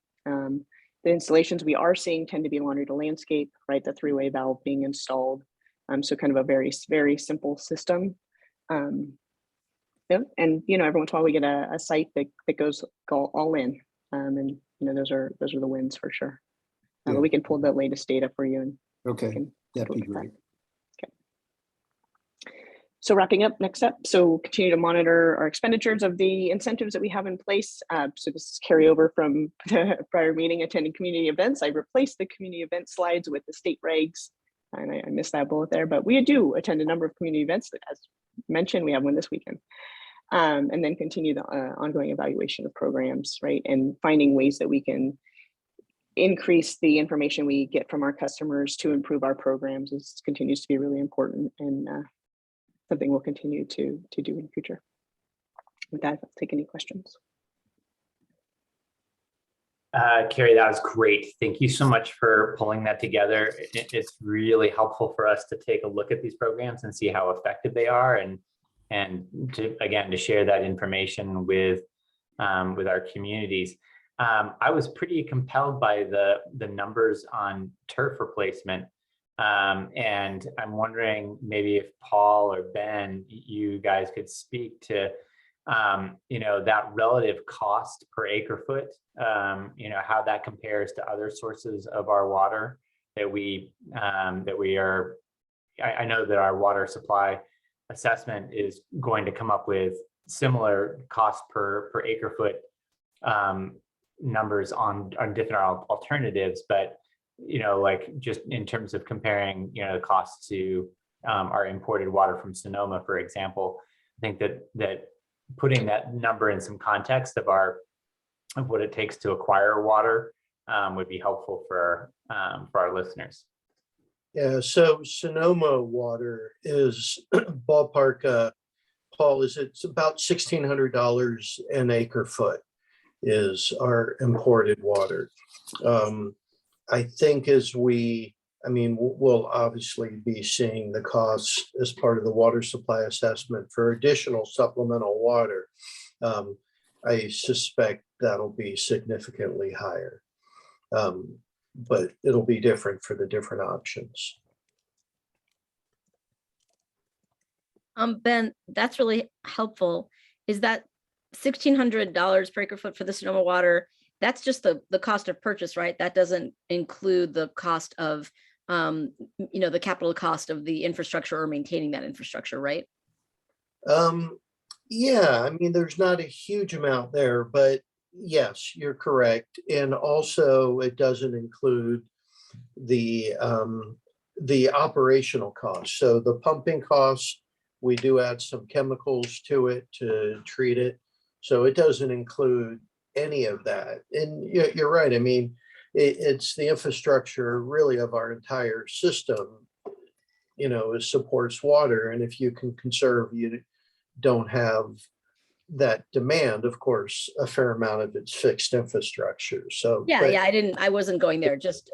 Speaker 10: The installations we are seeing tend to be laundry to landscape, right? The three-way valve being installed. So kind of a very, very simple system. Yeah, and you know, every once in a while we get a site that goes all in, and you know, those are the wins for sure. But we can pull the latest data for you. And
Speaker 3: that'd be great.
Speaker 10: Okay. So wrapping up, next up, so continue to monitor our expenditures of the incentives that we have in place. So this is carryover from the prior meeting, attending community events. I replaced the community event slides with the state regs, and I missed that bullet there, but we do attend a number of community events. As mentioned, we have one this weekend. And then continue the ongoing evaluation of programs, right? And finding ways that we can increase the information we get from our customers to improve our programs continues to be really important, and something we'll continue to do in the future. With that, I'll take any questions.
Speaker 11: Carrie, that was great. Thank you so much for pulling that together. It's really helpful for us to take a look at these programs and see how effective they are, and to share that information with our communities. I was pretty compelled by the numbers on turf replacement, and I'm wondering maybe if Paul or Ben, you guys could speak to that relative cost per acre foot, how that compares to other sources of our water that we are. I know that our water supply assessment is going to come up with similar cost per acre foot numbers on different alternatives, but like just in terms of comparing the cost to our imported water from Sonoma, for example, I think that putting that number in some context of what it takes to acquire water would be helpful for our listeners.
Speaker 7: Yeah, so Sonoma water is ballpark, Paul, it's about $1,600 an acre foot is our imported water. I think we'll obviously be seeing the costs as part of the water supply assessment for additional supplemental water. I suspect that'll be significantly higher, but it'll be different for the different options.
Speaker 4: Ben, that's really helpful. Is that $1,600 per acre foot for the Sonoma water? That's just the cost of purchase, right? That doesn't include the cost of, the capital cost of the infrastructure or maintaining that infrastructure, right?
Speaker 7: Yeah, there's not a huge amount there, but yes, you're correct. And also it doesn't include the operational costs. So the pumping costs, we do add some chemicals to it to treat it. So it doesn't include any of that. And you're right. It's the infrastructure really of our entire system, it supports water. And if you can conserve, you don't have that demand. Of course, a fair amount of it's fixed infrastructure. So
Speaker 4: I wasn't going there, just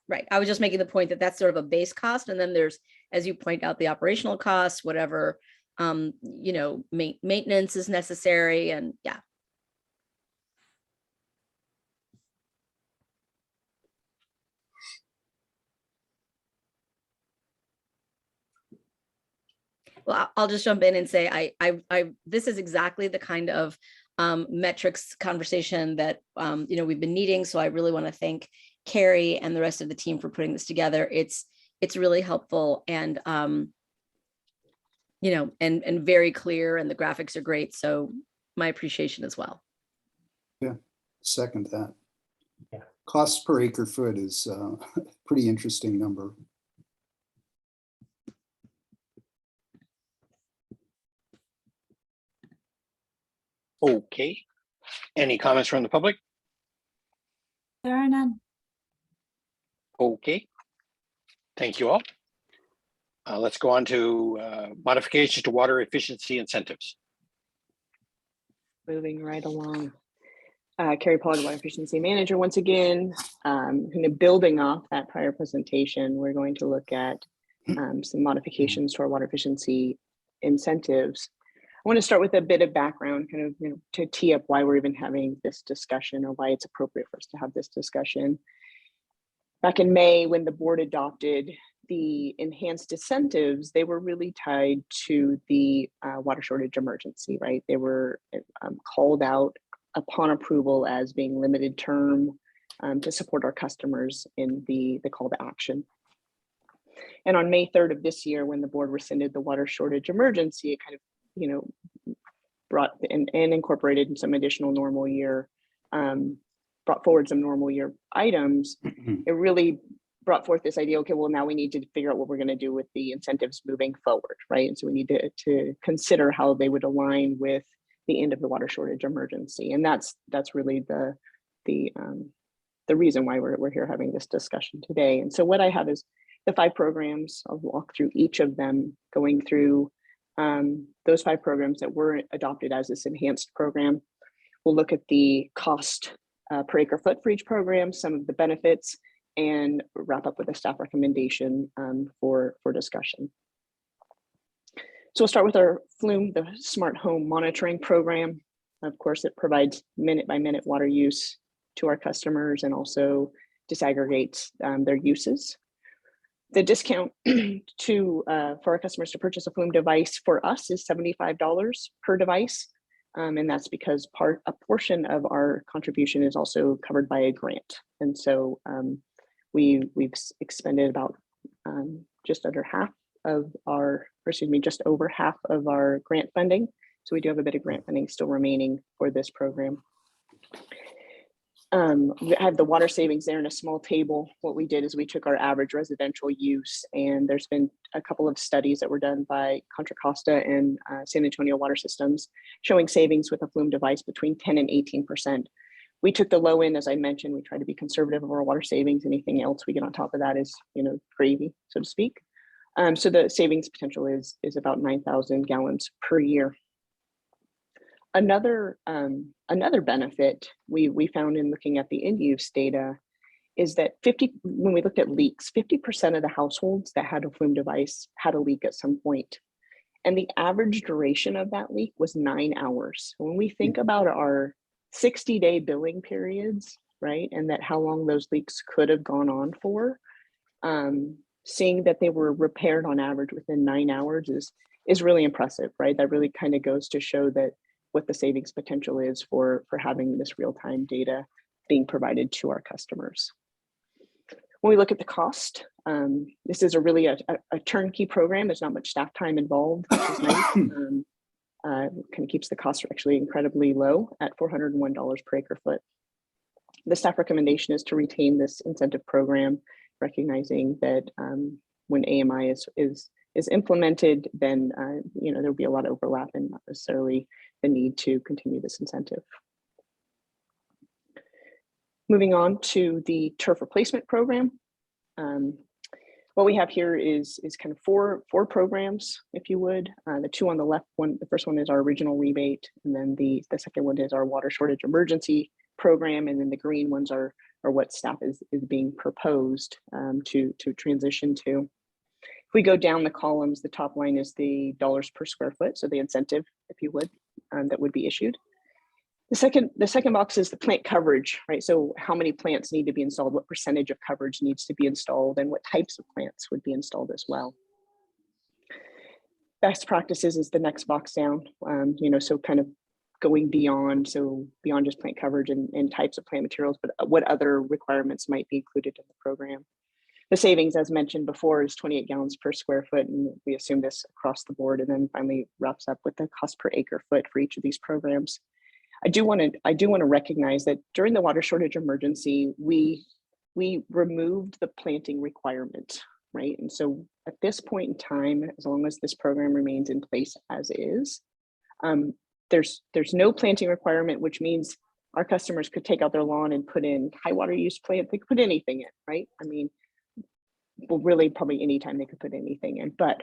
Speaker 4: right. I was just making the point that that's sort of a base cost. And then there's, as you point out, the operational costs, whatever, maintenance is necessary. And yeah. Well, I'll just jump in and say, this is exactly the kind of metrics conversation that, we've been needing. So I really want to thank Carrie and the rest of the team for putting this together. It's really helpful and, and very clear, and the graphics are great. So my appreciation as well.
Speaker 3: Yeah, second that.
Speaker 11: Yeah.
Speaker 3: Cost per acre foot is a pretty interesting number.
Speaker 1: Okay. Any comments from the public?
Speaker 2: There are none.
Speaker 1: Okay. Thank you all. Let's go on to modifications to water efficiency incentives.
Speaker 10: Moving right along. Carrie Pollard, Water Efficiency Manager, once again, kind of building off that prior presentation, we're going to look at some modifications to our water efficiency incentives. I want to start with a bit of background, kind of, to tee up why we're even having this discussion, or why it's appropriate for us to have this discussion. Back in May, when the board adopted the enhanced incentives, they were really tied to the water shortage emergency, right? They were called out upon approval as being limited term to support our customers in the call to action. And on May 3rd of this year, when the board rescinded the water shortage emergency, it kind of brought and incorporated some additional normal year, brought forward some normal year items. It really brought forth this idea, okay, well, now we need to figure out what we're going to do with the incentives moving forward, right? And so we need to consider how they would align with the end of the water shortage emergency. And that's really the the reason why we're here having this discussion today. And so what I have is the 5 programs. I'll walk through each of them, going through those 5 programs that were adopted as this enhanced program. We'll look at the cost per acre foot for each program, some of the benefits, and wrap up with a staff recommendation for discussion. So we'll start with our Flume, the Smart Home Monitoring Program. Of course, it provides minute-by-minute water use to our customers and also disaggregates their uses. The discount for our customers to purchase a Flume device for us is $75 per device. And that's because a portion of our contribution is also covered by a grant. And so we've expended about just over half of our grant funding. So we do have a bit of grant funding still remaining for this program. We have the water savings there in a small table. What we did is we took our average residential use, and there's been a couple of studies that were done by Contra Costa and San Antonio Water Systems showing savings with a Flume device between 10 and 18%. We took the low end, as I mentioned. We try to be conservative of our water savings. Anything else we get on top of that is, gravy, so to speak. So the savings potential is about 9,000 gallons per year. Another benefit we found in looking at the in-use data is that when we looked at leaks, 50% of the households that had a Flume device had a leak at some point. And the average duration of that leak was 9 hours. When we think about our 60-day billing periods, right, and that how long those leaks could have gone on for, seeing that they were repaired on average within 9 hours is really impressive, right? That really kind of goes to show that what the savings potential is for having this real-time data being provided to our customers. When we look at the cost, this is really a turnkey program. There's not much staff time involved, which is nice. Kind of keeps the cost actually incredibly low at $401 per acre foot. The staff recommendation is to retain this incentive program, recognizing that when AMI is implemented, then there'll be a lot of overlap and not necessarily the need to continue this incentive. Moving on to the turf replacement program. What we have here is kind of four programs, if you would. The 2 on the left, the first one is our original rebate, and then the second one is our water shortage emergency program, and then the green ones are what staff is being proposed to transition to. If we go down the columns, the top line is the dollars per square foot, so the incentive, if you would, that would be issued. The second box is the plant coverage, right? So how many plants need to be installed, what percentage of coverage needs to be installed, and what types of plants would be installed as well. Best practices is the next box down, so kind of going beyond just plant coverage and types of plant materials, but what other requirements might be included in the program. The savings, as mentioned before, is 28 gallons per square foot, and we assume this across the board, and then finally wraps up with the cost per acre foot for each of these programs. I do want to recognize that during the water shortage emergency, we removed the planting requirement, right? And so at this point in time, as long as this program remains in place as is, there's no planting requirement, which means our customers could take out their lawn and put in high water use plant. They could put anything in, right? I mean, well, really probably anytime they could put anything in, but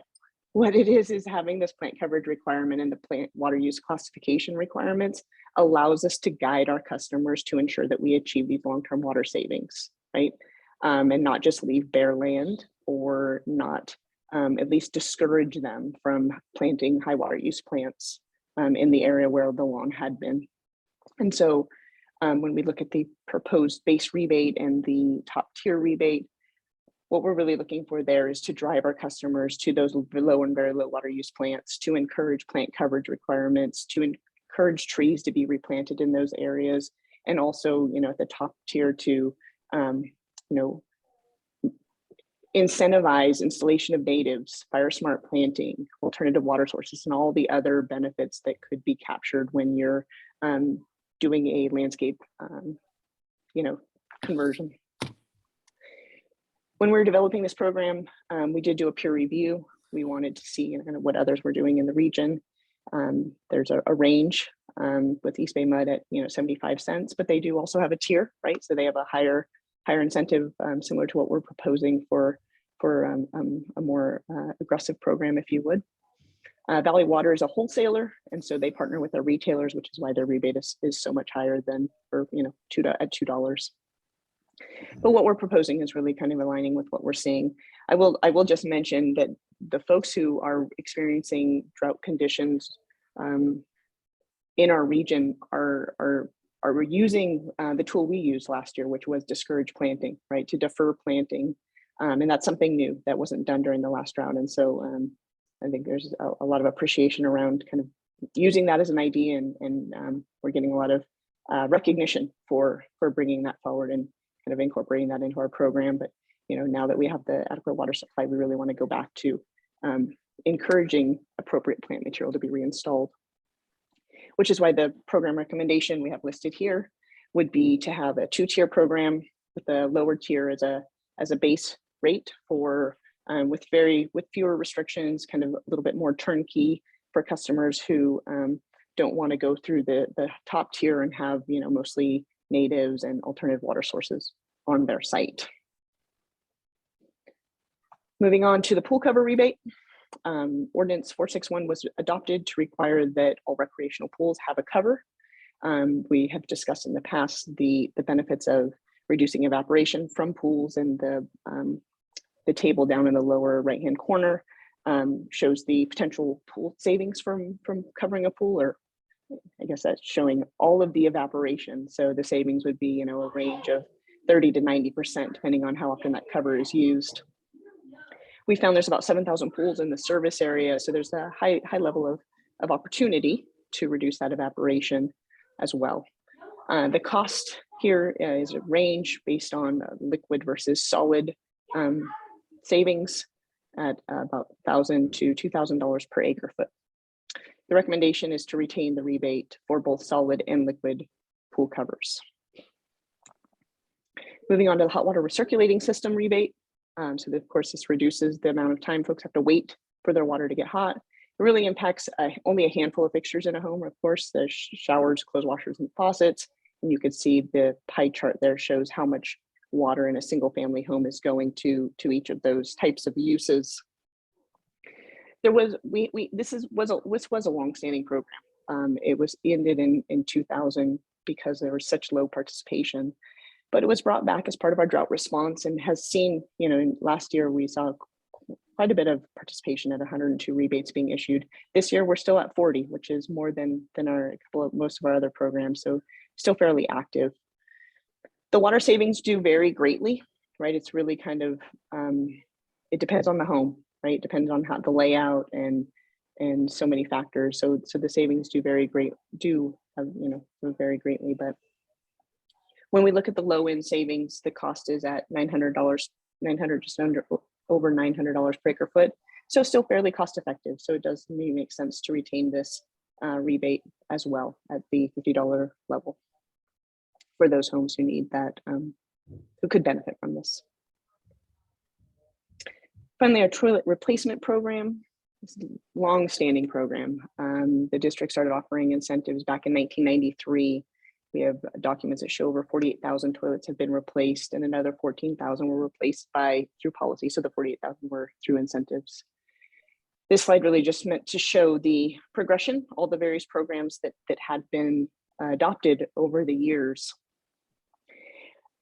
Speaker 10: what it is having this plant coverage requirement and the plant water use classification requirements allows us to guide our customers to ensure that we achieve these long-term water savings, right? And not just leave bare land or not at least discourage them from planting high water use plants in the area where the lawn had been. And so when we look at the proposed base rebate and the top tier rebate, what we're really looking for there is to drive our customers to those low and very low water use plants, to encourage plant coverage requirements, to encourage trees to be replanted in those areas, and also, at the top tier to, incentivize installation of natives, fire smart planting, alternative water sources, and all the other benefits that could be captured when you're doing a landscape, conversion. When we were developing this program, we did do a peer review. We wanted to see kind of what others were doing in the region. There's a range with East Bay Mud at 75 cents, but they do also have a tier, right? So they have a higher incentive, similar to what we're proposing for a more aggressive program, if you would. Valley Water is a wholesaler, and so they partner with their retailers, which is why their rebate is so much higher than for $2. But what we're proposing is really kind of aligning with what we're seeing. I will just mention that the folks who are experiencing drought conditions in our region are using the tool we used last year, which was discourage planting, right? To defer planting, and that's something new that wasn't done during the last drought. And so I think there's a lot of appreciation around kind of using that as an idea, and we're getting a lot of recognition for bringing that forward and kind of incorporating that into our program. But now that we have the adequate water supply, we really want to go back to encouraging appropriate plant material to be reinstalled, which is why the program recommendation we have listed here would be to have a 2-tier program with the lower tier as a base rate for with fewer restrictions, kind of a little bit more turnkey for customers who don't want to go through the top tier and have mostly natives and alternative water sources on their site. Moving on to the pool cover rebate. Ordinance 461 was adopted to require that all recreational pools have a cover. We have discussed in the past the benefits of reducing evaporation from pools, and the table down in the lower right-hand corner shows the potential pool savings from covering a pool, or I guess that's showing all of the evaporation. So the savings would be, a range of 30 to 90%, depending on how often that cover is used. We found there's about 7,000 pools in the service area, so there's a high level of opportunity to reduce that evaporation as well. The cost here is a range based on liquid versus solid savings at about $1,000 to $2,000 per acre foot. The recommendation is to retain the rebate for both solid and liquid pool covers. Moving on to the hot water recirculating system rebate. So of course, this reduces the amount of time folks have to wait for their water to get hot. It really impacts only a handful of fixtures in a home. Of course, the showers, clothes washers, and faucets. And you can see the pie chart there shows how much water in a single family home is going to each of those types of uses. There was this was a long-standing program. It was ended in 2000 because there was such low participation, but it was brought back as part of our drought response and has seen, last year we saw quite a bit of participation at 102 rebates being issued. This year we're still at 40, which is more than most of our other programs, so still fairly active. The water savings do vary greatly, right? It's really kind of, it depends on the home, right? It depends on how the layout and so many factors. So the savings do vary greatly, but when we look at the low end savings, the cost is at $900, just over $900 per acre foot. So still fairly cost effective. So it does make sense to retain this rebate as well at the $50 level for those homes who need that, who could benefit from this. Finally, our toilet replacement program. This is a long-standing program. The district started offering incentives back in 1993. We have documents that show over 48,000 toilets have been replaced, and another 14,000 were replaced through policy. So the 48,000 were through incentives. This slide really just meant to show the progression, all the various programs that had been adopted over the years.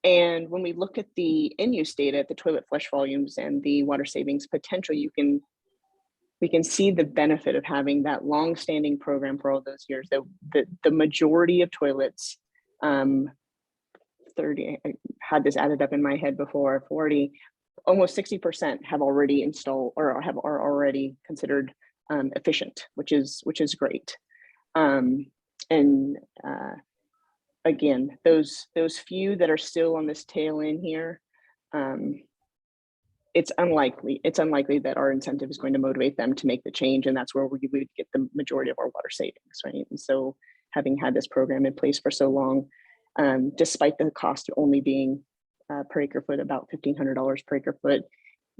Speaker 10: And when we look at the in-use data, the toilet flush volumes and the water savings potential, we can see the benefit of having that long-standing program for all those years. The majority of toilets, 30, I had this added up in my head before, 40, almost 60% have already installed or are already considered efficient, which is great. Again, those few that are still on this tail end here, it's unlikely that our incentive is going to motivate them to make the change, and that's where we would get the majority of our water savings, right? And so having had this program in place for so long, despite the cost only being per acre foot about $1,500 per acre foot,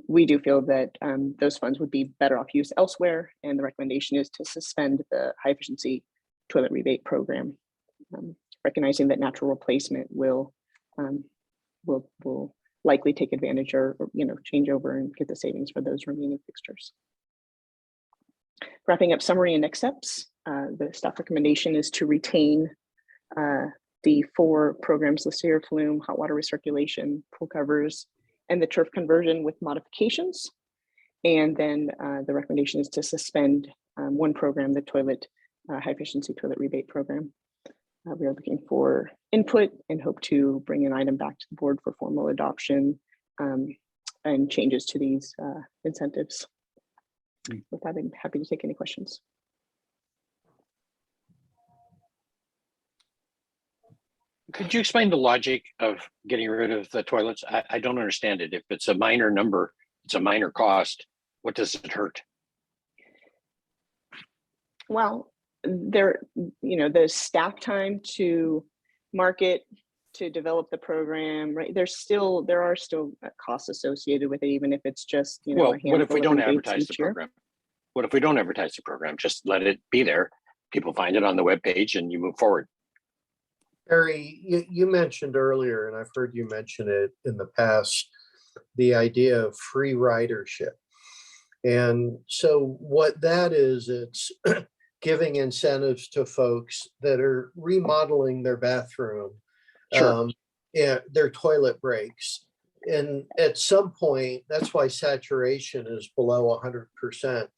Speaker 10: we do feel that those funds would be better off used elsewhere, and the recommendation is to suspend the high efficiency toilet rebate program, recognizing that natural replacement will likely take advantage or change over and get the savings for those remaining fixtures. Wrapping up summary and next steps, the staff recommendation is to retain the 4 programs listed here: flume, hot water recirculation, pool covers, and the turf conversion with modifications. And then the recommendation is to suspend 1 program, the toilet high efficiency toilet rebate program. We are looking for input and hope to bring an item back to the board for formal adoption and changes to these incentives. With that, I'm happy to take any questions.
Speaker 1: Could you explain the logic of getting rid of the toilets? I don't understand it. If it's a minor number, it's a minor cost. What does it hurt?
Speaker 10: Well, the staff time to market, to develop the program, right? There are still costs associated with it, even if it's just,
Speaker 1: Well,
Speaker 10: a
Speaker 1: what if we
Speaker 10: handful
Speaker 1: don't
Speaker 10: of rebates
Speaker 1: advertise the
Speaker 10: each year.
Speaker 1: program? What if we don't advertise the program? Just let it be there. People find it on the webpage and you move forward.
Speaker 7: Barry, you mentioned earlier, and I've heard you mention it in the past, the idea of free ridership. And so what that is, it's giving incentives to folks that are remodeling their bathroom,
Speaker 1: Sure.
Speaker 7: Their toilet breaks. And at some point, that's why saturation is below 100%.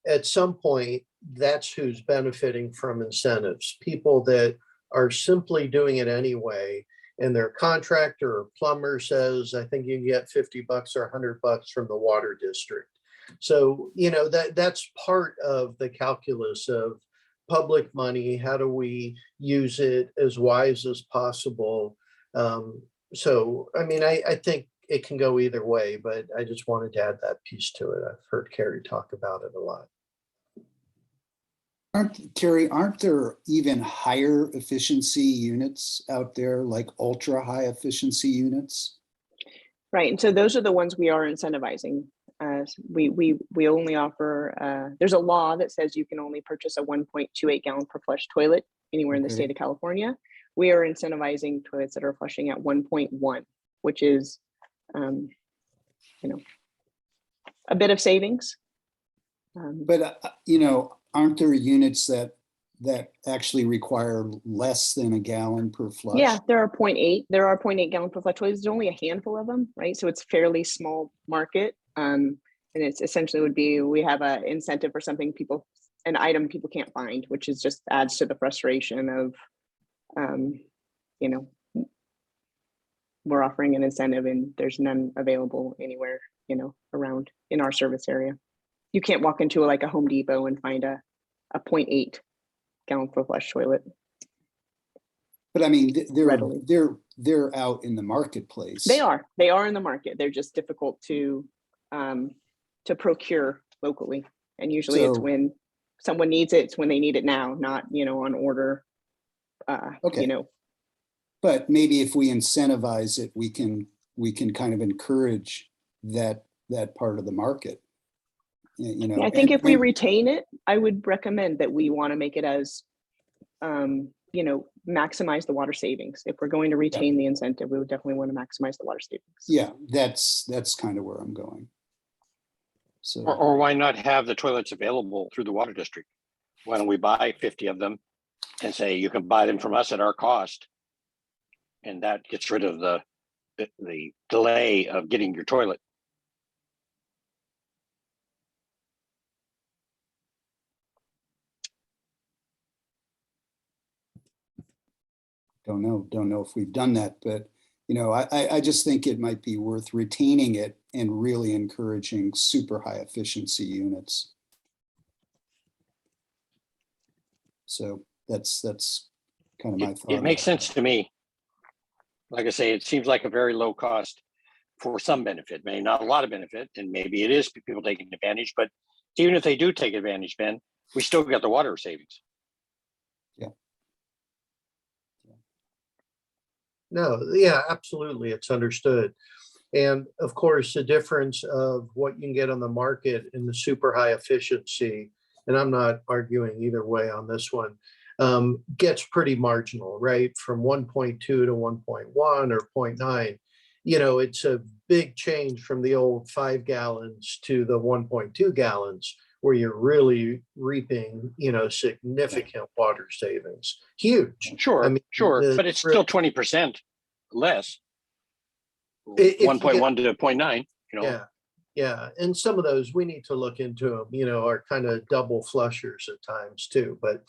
Speaker 7: At some point, that's who's benefiting from incentives. People that are simply doing it anyway, and their contractor or plumber says, I think you can get $50 or $100 from the water district. So, that's part of the calculus of public money. How do we use it as wise as possible? So, I think it can go either way, but I just wanted to add that piece to it. I've heard Carrie talk about it a lot.
Speaker 3: Aren't there even higher efficiency units out there, like ultra high efficiency units?
Speaker 10: Right, and so those are the ones we are incentivizing. We only offer, there's a law that says you can only purchase a 1.28 gallon per flush toilet anywhere in the state of California. We are incentivizing toilets that are flushing at 1.1, which is, a bit of savings.
Speaker 3: But aren't there units that actually require less than a gallon per flush?
Speaker 10: Yeah, there are 0.8 gallon per flush toilets. There's only a handful of them, right? So it's fairly small market. And it's essentially would be, we have an incentive for something an item people can't find, which is just adds to the frustration of, we're offering an incentive and there's none available anywhere, around in our service area. You can't walk into a Home Depot and find a 0.8 gallon per flush toilet.
Speaker 3: But
Speaker 10: readily.
Speaker 3: they're out in the marketplace.
Speaker 10: They are in the market. They're just difficult to procure locally. And usually it's when someone needs it, it's when they need it now, not, on order.
Speaker 3: Okay. But maybe if we incentivize it, we can kind of encourage that part of the market.
Speaker 10: I think if we retain it, I would recommend that we want to make it as, maximize the water savings. If we're going to retain the incentive, we would definitely want to maximize the water savings.
Speaker 3: Yeah, that's kind of where I'm going. So,
Speaker 1: or why not have the toilets available through the water district? Why don't we buy 50 of them and say you can buy them from us at our cost? And that gets rid of the delay of getting your toilet.
Speaker 3: Don't know if we've done that, but I just think it might be worth retaining it and really encouraging super high efficiency units. So that's kind of my thought.
Speaker 1: It makes sense to me. Like I say, it seems like a very low cost for some benefit, maybe not a lot of benefit, and maybe it is people taking advantage, but even if they do take advantage, Ben, we still got the water savings.
Speaker 7: No, yeah, absolutely. It's understood. And of course, the difference of what you can get on the market in the super high efficiency, and I'm not arguing either way on this one, gets pretty marginal, right? From 1.2 to 1.1 or 0.9. You know, it's a big change from the old 5 gallons to the 1.2 gallons, where you're really reaping, you know, significant water savings. Huge.
Speaker 1: Sure,
Speaker 7: I mean,
Speaker 1: sure, but it's still 20% less. 1.1 to 0.9, you know.
Speaker 7: Yeah, yeah. And some of those we need to look into them, you know, are kind of double flushers at times too. But,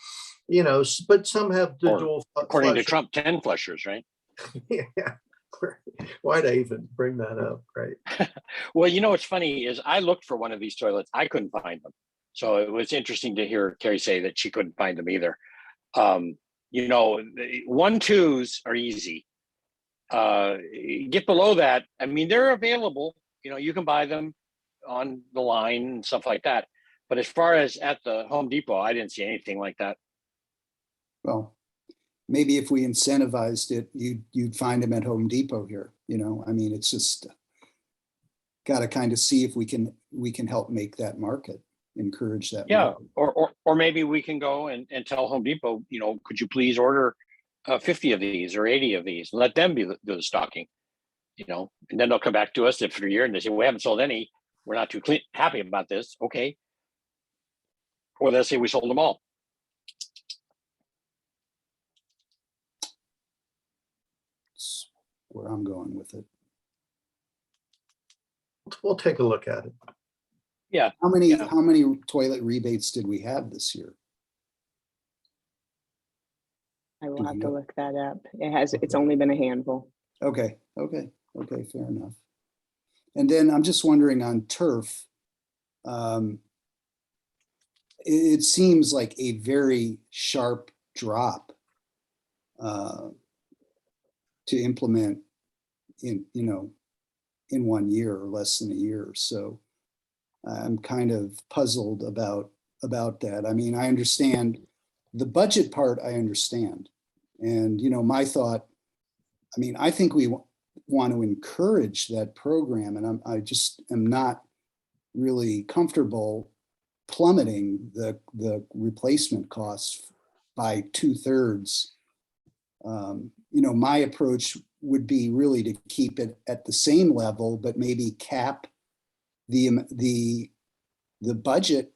Speaker 7: you know, but some have the
Speaker 1: Or,
Speaker 7: dual
Speaker 1: according to
Speaker 7: flusher.
Speaker 1: Trump, 10 flushers, right?
Speaker 7: Yeah. Why'd I even bring that up, right?
Speaker 1: Well, you know what's funny is I looked for one of these toilets. I couldn't find them. So it was interesting to hear Carrie say that she couldn't find them either. You know, 1.2s are easy. Get below that. I mean, they're available. You know, you can buy them on the line and stuff like that. But as far as at the Home Depot, I didn't see anything like that.
Speaker 3: Well, maybe if we incentivized it, you'd find them at Home Depot here. You know, I mean, it's just got to kind of see if we can help make that market, encourage that.
Speaker 1: Yeah,
Speaker 3: market.
Speaker 1: or maybe we can go and tell Home Depot, you know, could you please order 50 of these or 80 of these, and let them do the stocking, you know, and then they'll come back to us after a year and they say, we haven't sold any. We're not too happy about this. Okay. Or they'll say we sold them all.
Speaker 3: That's where I'm going with it.
Speaker 7: We'll take a look at it.
Speaker 1: Yeah.
Speaker 3: How many toilet rebates did we have this year?
Speaker 10: I will have to look that up. It's only been a handful.
Speaker 3: Okay, fair enough. And then I'm just wondering on turf, it seems like a very sharp drop to implement in 1 year or less than a year. So I'm kind of puzzled about that. I mean, I understand the budget part, I understand. And, you know, my thought, I mean, I think we want to encourage that program, and I just am not really comfortable plummeting the replacement costs by 2/3. You know, my approach would be really to keep it at the same level, but maybe cap the budget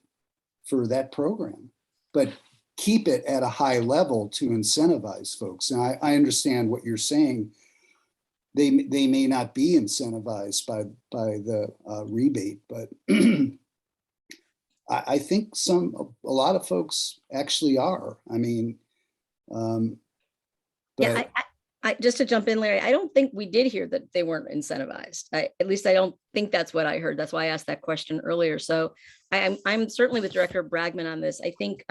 Speaker 3: for that program, but keep it at a high level to incentivize folks. And I understand what you're saying. They may not be incentivized by the rebate, but I think a lot of folks actually are. I mean,
Speaker 4: Yeah, I just to jump in, Larry, I don't think we did hear that they weren't incentivized. At least I don't think that's what I heard. That's why I asked that question earlier. So I'm certainly with Director Bragman on this. I think,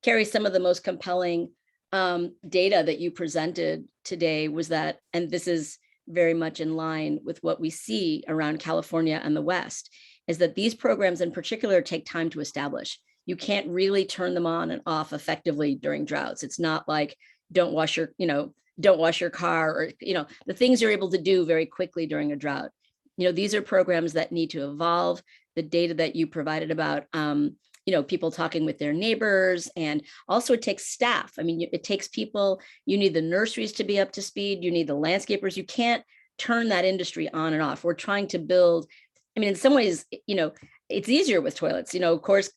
Speaker 4: Carrie, some of the most compelling data that you presented today was that, and this is very much in line with what we see around California and the West, is that these programs in particular take time to establish. You can't really turn them on and off effectively during droughts. It's not like don't wash your car, or, you know, the things you're able to do very quickly during a drought. You know, these are programs that need to evolve. The data that you provided about, you know, people talking with their neighbors, and also it takes staff. I mean, it takes people. You need the nurseries to be up to speed. You need the landscapers. You can't turn that industry on and off. We're trying to build, I mean, in some ways, you know, it's easier with toilets, you know, of course,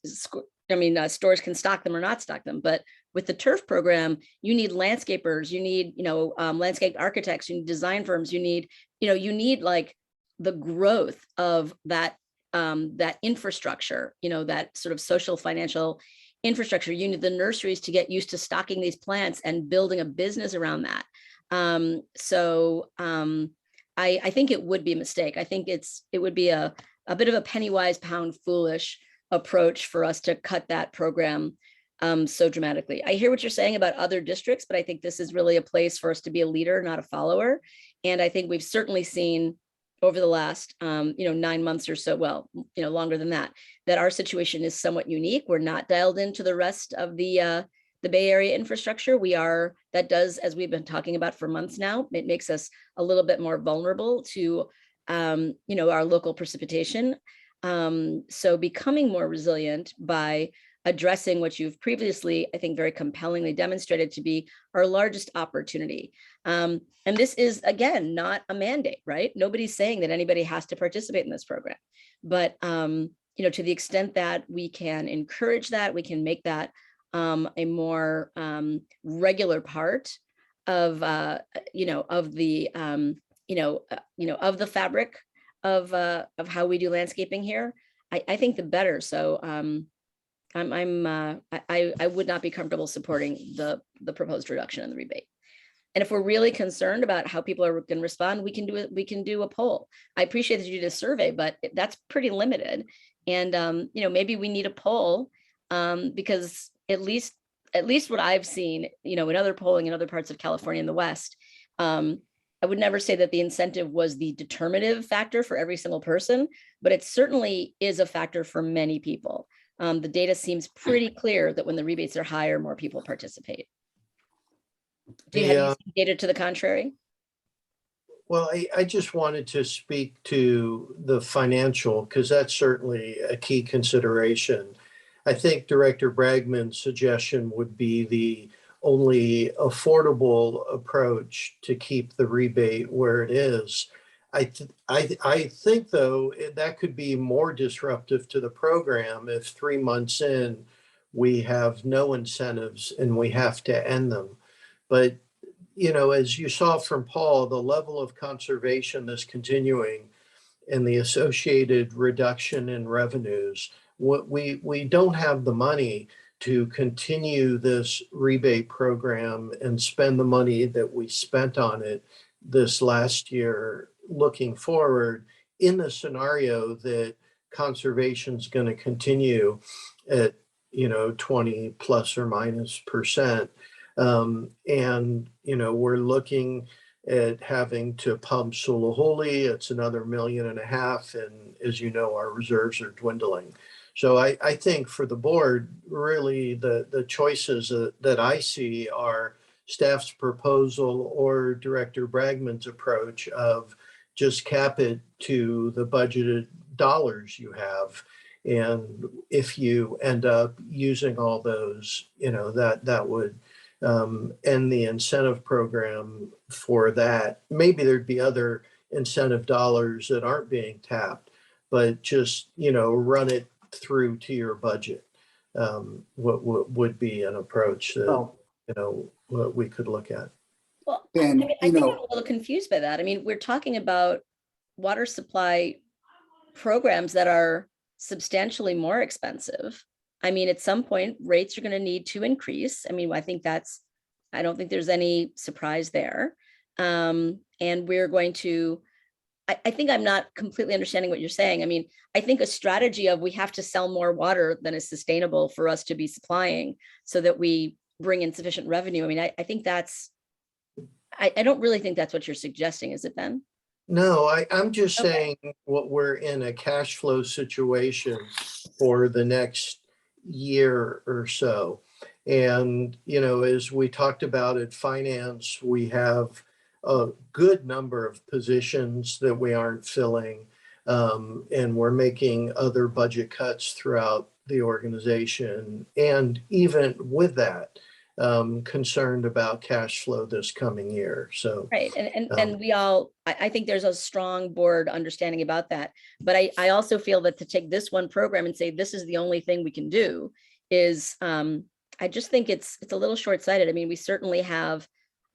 Speaker 4: I mean, stores can stock them or not stock them, but with the turf program, you need landscapers, you need, you know, landscape architects, you need design firms, you need like the growth of that infrastructure, you know, that sort of social financial infrastructure. You need the nurseries to get used to stocking these plants and building a business around that. I think it would be a mistake. I think it would be a bit of a penny wise, pound foolish approach for us to cut that program so dramatically. I hear what you're saying about other districts, but I think this is really a place for us to be a leader, not a follower. And I think we've certainly seen over the last 9 months or so, well, you know, longer than that, that our situation is somewhat unique. We're not dialed into the rest of the Bay Area infrastructure. That does, as we've been talking about for months now, it makes us a little bit more vulnerable to our local precipitation. So becoming more resilient by addressing what you've previously, I think, very compellingly demonstrated to be our largest opportunity. And this is, again, not a mandate, right? Nobody's saying that anybody has to participate in this program. But you know, to the extent that we can encourage that, we can make that a more regular part of you know, of the of the fabric of how we do landscaping here, I think the better. So I would not be comfortable supporting the proposed reduction in the rebate. And if we're really concerned about how people are going to respond, we can do it. We can do a poll. I appreciate that you did a survey, but that's pretty limited. And you know, maybe we need a poll because at least what I've seen, you know, in other polling in other parts of California and the West, I would never say that the incentive was the determinative factor for every single person, but it certainly is a factor for many people. The data seems pretty clear that when the rebates are higher, more people participate. Do you have any data to the contrary?
Speaker 7: Well, I just wanted to speak to the financial, because that's certainly a key consideration. I think Director Bragman's suggestion would be the only affordable approach to keep the rebate where it is. I think, though, that could be more disruptive to the program if 3 months in, we have no incentives and we have to end them. But you know, as you saw from Paul, the level of conservation that's continuing and the associated reduction in revenues, we don't have the money to continue this rebate program and spend the money that we spent on it this last year looking forward in the scenario that conservation is going to continue at, you know, 20 plus or minus %. And, you know, we're looking at having to pump Sulaholy. It's another $1.5 million. And as you know, our reserves are dwindling. So I think for the board, really the choices that I see are staff's proposal or Director Bragman's approach of just cap it to the budgeted dollars you have. And if you end up using all those, you know, that would end the incentive program for that. Maybe there'd be other incentive dollars that aren't being tapped, but just, you know, run it through to your budget. What would be an approach that, you know, what we could look at.
Speaker 4: Well,
Speaker 3: Ben,
Speaker 4: I think I'm a little confused by that. I mean, we're talking about water supply programs that are substantially more expensive. I mean, at some point, rates are going to need to increase. I mean, I don't think there's any surprise there. And we're going to, I think I'm not completely understanding what you're saying. I mean, I think a strategy of we have to sell more water than is sustainable for us to be supplying so that we bring in sufficient revenue. I mean, I think that's, I don't really think that's what you're suggesting, is it, Ben?
Speaker 7: No, I'm just saying what we're in a cash flow situation for the next year or so. And, you know, as we talked about at finance, we have a good number of positions that we aren't filling. And we're making other budget cuts throughout the organization. And even with that, concerned about cash flow this coming year. So
Speaker 4: right. And we all, I think there's a strong board understanding about that. But I also feel that to take this one program and say, this is the only thing we can do is, I just think it's a little short-sighted. I mean, we certainly have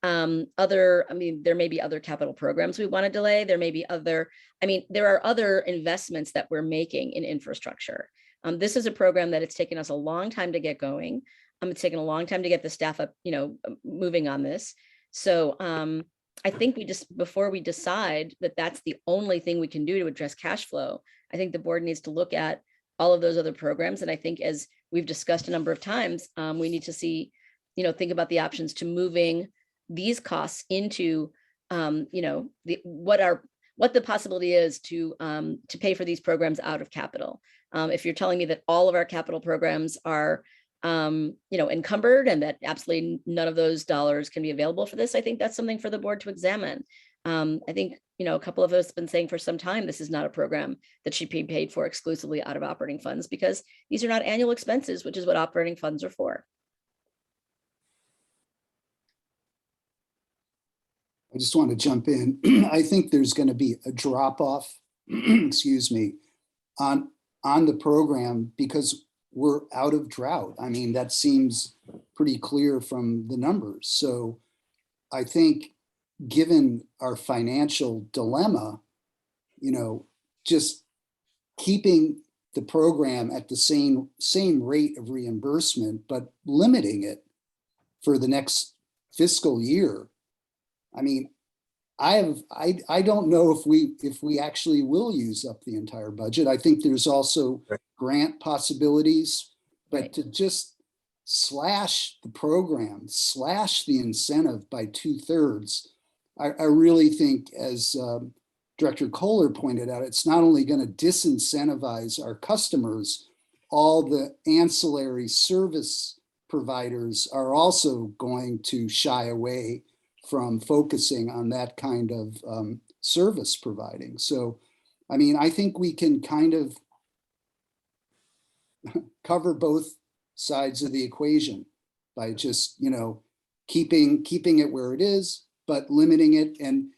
Speaker 4: there may be other capital programs we want to delay. There may be there are other investments that we're making in infrastructure. This is a program that it's taken us a long time to get going. It's taken a long time to get the staff up, you know, moving on this. So I think before we decide that that's the only thing we can do to address cash flow, I think the board needs to look at all of those other programs. And I think, as we've discussed a number of times, we need to see, you know, think about the options to moving these costs into, you know, what the possibility is to pay for these programs out of capital. If you're telling me that all of our capital programs are, you know, encumbered and that absolutely none of those dollars can be available for this, I think that's something for the board to examine. I think, a couple of us have been saying for some time, this is not a program that should be paid for exclusively out of operating funds, because these are not annual expenses, which is what operating funds are for.
Speaker 3: I just want to jump in. I think there's going to be a drop off, excuse me, on the program because we're out of drought. I mean, that seems pretty clear from the numbers. So I think given our financial dilemma, just keeping the program at the same rate of reimbursement, but limiting it for the next fiscal year. I mean, I don't know if we actually will use up the entire budget. I think there's also grant possibilities, but to just slash the program, slash the incentive by 2/3, I really think, as Director Kohler pointed out, it's not only going to disincentivize our customers, all the ancillary service providers are also going to shy away from focusing on that kind of service providing. So, I mean, I think we can kind of cover both sides of the equation by just, keeping it where it is, but limiting it and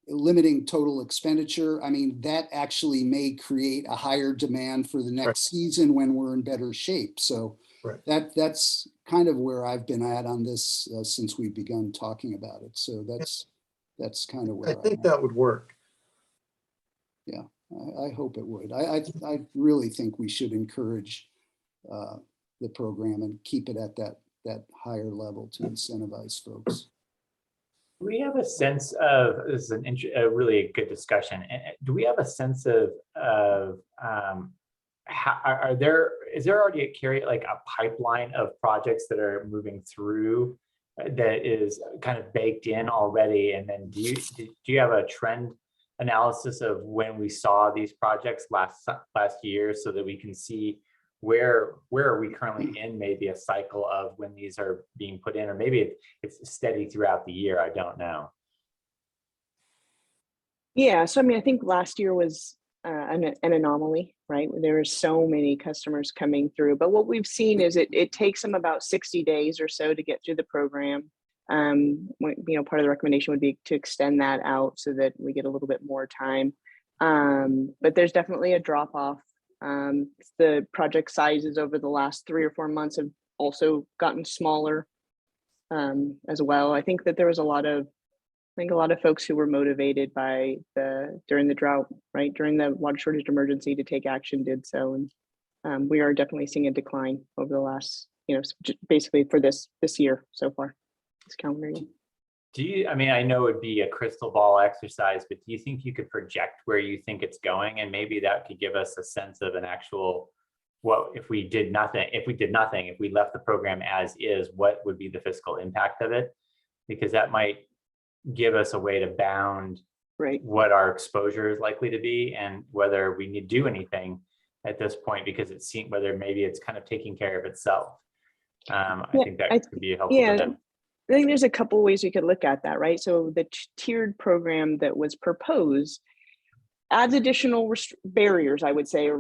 Speaker 3: limiting total expenditure. I mean, that actually may create a higher demand for the next season when we're in better shape. So that's kind of where I've been at on this since we begun talking about it. So that's kind of where
Speaker 7: I think that would work.
Speaker 3: Yeah, I hope it would. I really think we should encourage the program and keep it at that higher level to incentivize folks.
Speaker 11: Do we have a sense of, this is a really good discussion. Do we have a sense of how, is there already at Carey like a pipeline of projects that are moving through that is kind of baked in already? And then do you have a trend analysis of when we saw these projects last year, so that we can see where are we currently in maybe a cycle of when these are being put in, or maybe it's steady throughout the year, I don't know.
Speaker 10: Yeah, so I mean, I think last year was an anomaly, right? There were so many customers coming through, but what we've seen is it takes them about 60 days or so to get through the program. Part of the recommendation would be to extend that out so that we get a little bit more time. But there's definitely a drop off. The project sizes over the last 3 or 4 months have also gotten smaller as well. I think that there was a lot of folks who were motivated by during the drought, right? During the water shortage emergency to take action did so. And we are definitely seeing a decline over the last, basically for this year so far, this calendar year.
Speaker 11: I mean, I know it'd be a crystal ball exercise, but do you think you could project where you think it's going? And maybe that could give us a sense of an actual, what if we did nothing, if we left the program as is, what would be the fiscal impact of it? Because that might give us a way to bound what our exposure is likely to be and whether we need to do anything at this point, because it seems whether maybe it's kind of taking care of itself. I think that could be helpful to them.
Speaker 10: I think there's a couple ways we could look at that, right? So the tiered program that was proposed adds additional barriers, I would say, or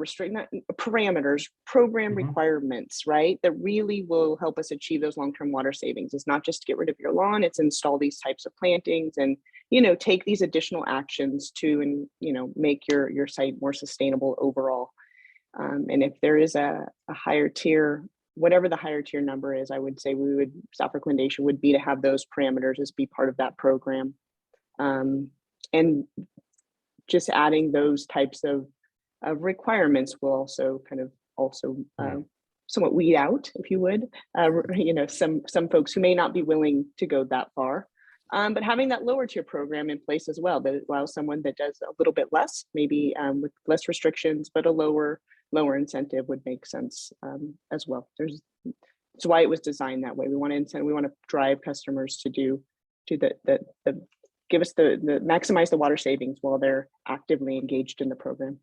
Speaker 10: parameters, program requirements, right? That really will help us achieve those long-term water savings. It's not just get rid of your lawn, it's install these types of plantings and, take these additional actions to, make your site more sustainable overall. And if there is a higher tier, whatever the higher tier number is, I would say staff recommendation would be to have those parameters as be part of that program. And just adding those types of requirements will also kind of somewhat weed out, if you would, some folks who may not be willing to go that far. But having that lower tier program in place as well, that allows someone that does a little bit less, maybe with less restrictions, but a lower incentive would make sense as well. That's why it was designed that way. We want to drive customers to give us the maximize the water savings while they're actively engaged in the program.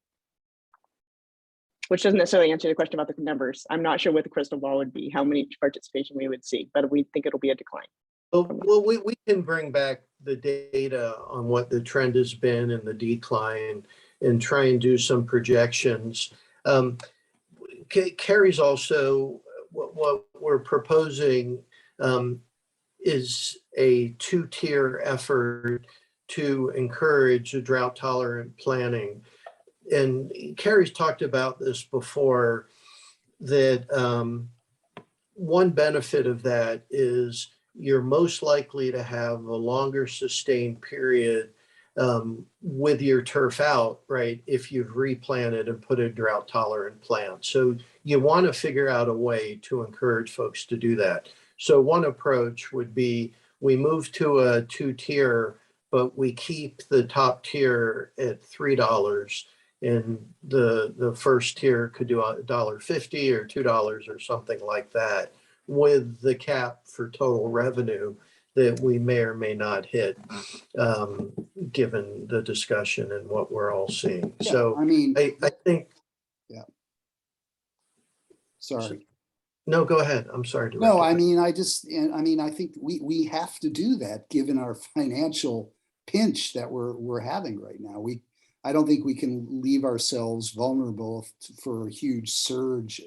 Speaker 10: Which doesn't necessarily answer the question about the numbers. I'm not sure what the crystal ball would be, how many participation we would see, but we think it'll be a decline.
Speaker 7: Well, we can bring back the data on what the trend has been and the decline and try and do some projections. Carrie's also, what we're proposing is a two-tier effort to encourage a drought-tolerant planting. And Carrie's talked about this before, that one benefit of that is you're most likely to have a longer sustained period with your turf out, right, if you've replanted and put a drought tolerant plant. So you want to figure out a way to encourage folks to do that. So one approach would be we move to a two-tier, but we keep the top tier at $3. And the first tier could do $1.50 or $2 or something like that, with the cap for total revenue that we may or may not hit, given the discussion and what we're all seeing.
Speaker 3: Yeah,
Speaker 7: So
Speaker 3: I mean,
Speaker 7: I think.
Speaker 3: Yeah. Sorry.
Speaker 7: No, go ahead. I'm sorry.
Speaker 3: No, I mean, I think we have to do that given our financial pinch that we're having right now. I don't think we can leave ourselves vulnerable for a huge surge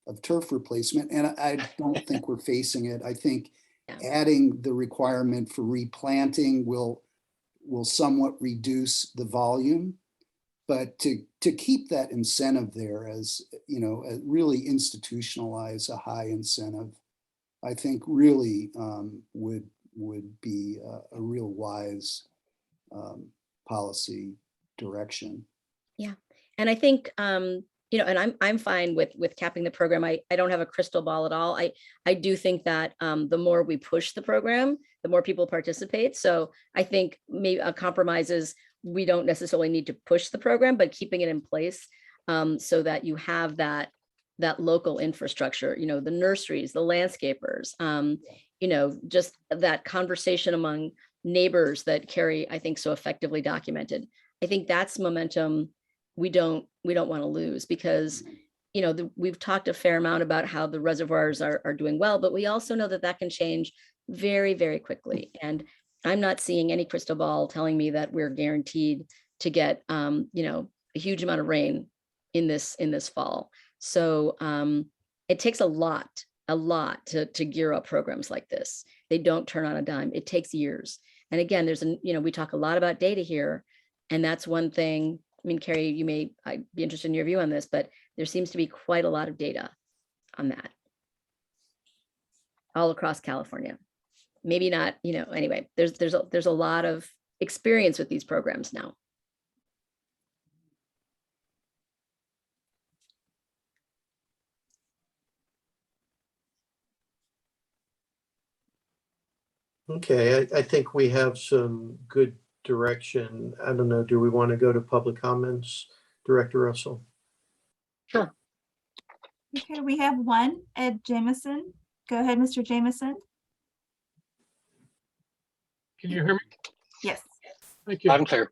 Speaker 3: of turf replacement. And I don't think we're facing it. I think adding the requirement for replanting will somewhat reduce the volume, but to keep that incentive there, as you know, really institutionalize a high incentive, I think really would be a real wise policy direction.
Speaker 4: Yeah. And I think, you know, and I'm fine with capping the program. I don't have a crystal ball at all. I do think that the more we push the program, the more people participate. So I think maybe a compromise is we don't necessarily need to push the program, but keeping it in place so that you have that local infrastructure, you know, the nurseries, the landscapers, you know, just that conversation among neighbors that Carrie, I think, so effectively documented. I think that's momentum we don't want to lose, because, you know, we've talked a fair amount about how the reservoirs are doing well, but we also know that can change very, very quickly. And I'm not seeing any crystal ball telling me that we're guaranteed to get, you know, a huge amount of rain in this fall. So it takes a lot to gear up programs like this. They don't turn on a dime. It takes years. And again, you know, we talk a lot about data here, and that's one thing. I mean, Carrie, I'd be interested in your view on this, but there seems to be quite a lot of data on that all across California. Maybe not, you know, anyway, there's a lot of experience with these programs now.
Speaker 7: Okay, I think we have some good direction. I don't know, do we want to go to public comments, Director Russell?
Speaker 1: Sure.
Speaker 2: Okay, we have one, Ed Jamison. Go ahead, Mr. Jamison.
Speaker 12: Can you hear me?
Speaker 2: Yes.
Speaker 12: Thank you.
Speaker 1: I'm clear.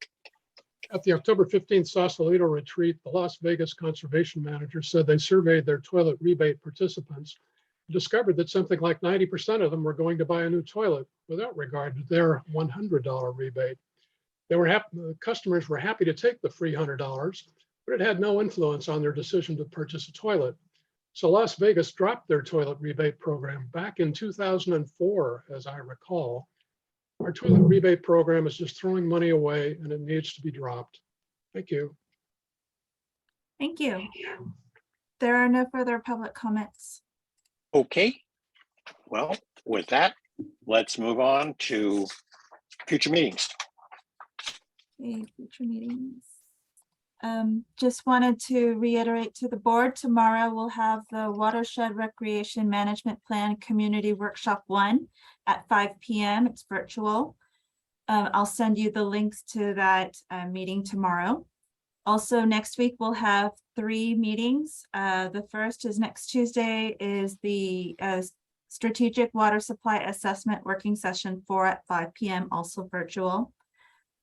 Speaker 12: At the October 15th Sausalito retreat, the Las Vegas conservation manager said they surveyed their toilet rebate participants and discovered that something like 90% of them were going to buy a new toilet without regard to their $100 rebate. The customers were happy to take the free $100, but it had no influence on their decision to purchase a toilet. So Las Vegas dropped their toilet rebate program back in 2004, as I recall. Our toilet rebate program is just throwing money away, and it needs to be dropped. Thank you.
Speaker 2: Thank you. There are no further public comments.
Speaker 1: Okay. Well, with that, let's move on to future meetings.
Speaker 2: Okay, future meetings. Just wanted to reiterate to the board, tomorrow we'll have the Watershed Recreation Management Plan Community Workshop 1 at 5 p.m. It's virtual. I'll send you the links to that meeting tomorrow. Also, next week we'll have 3 meetings. The first is next Tuesday is the Strategic Water Supply Assessment Working Session 4 at 5 p.m. also virtual.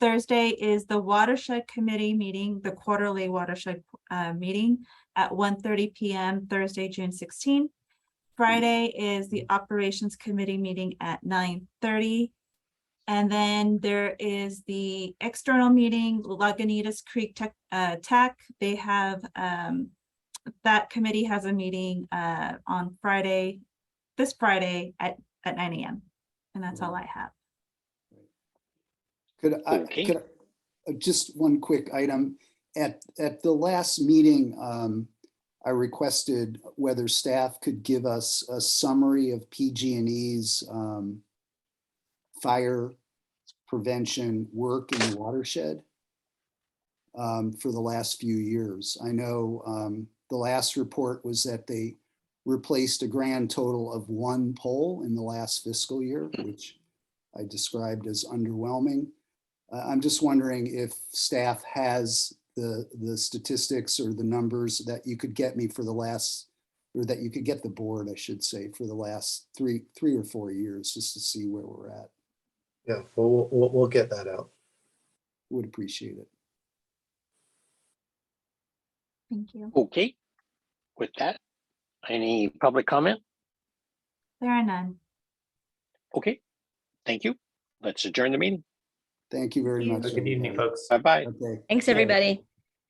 Speaker 2: Thursday is the Watershed Committee meeting, the quarterly Watershed meeting at 1:30 p.m. Thursday, June 16. Friday is the Operations Committee meeting at 9:30. And then there is the external meeting, Lagunitas Creek TAC. They have, that committee has a meeting on Friday, this Friday at 9 a.m. And that's all I have.
Speaker 1: Okay.
Speaker 3: Could I- just one quick item. At the last meeting, I requested whether staff could give us a summary of PG&E's fire prevention work in the watershed for the last few years. I know the last report was that they replaced a grand total of 1 pole in the last fiscal year, which I described as underwhelming. I'm just wondering if staff has the statistics or the numbers that you could get me for the last, or that you could get the board, I should say, for the last three or 4 years, just to see where we're at.
Speaker 7: Yeah, we'll get that out.
Speaker 3: Would appreciate it.
Speaker 2: Thank you.
Speaker 1: Okay. With that, any public comment?
Speaker 2: There are none.
Speaker 1: Okay. Thank you. Let's adjourn the meeting.
Speaker 3: Thank you very
Speaker 2: Thank you.
Speaker 3: much.
Speaker 11: Good evening,
Speaker 3: everybody.
Speaker 11: folks.
Speaker 1: Bye-bye.
Speaker 3: Okay.
Speaker 4: Thanks,
Speaker 3: Bye.
Speaker 4: everybody.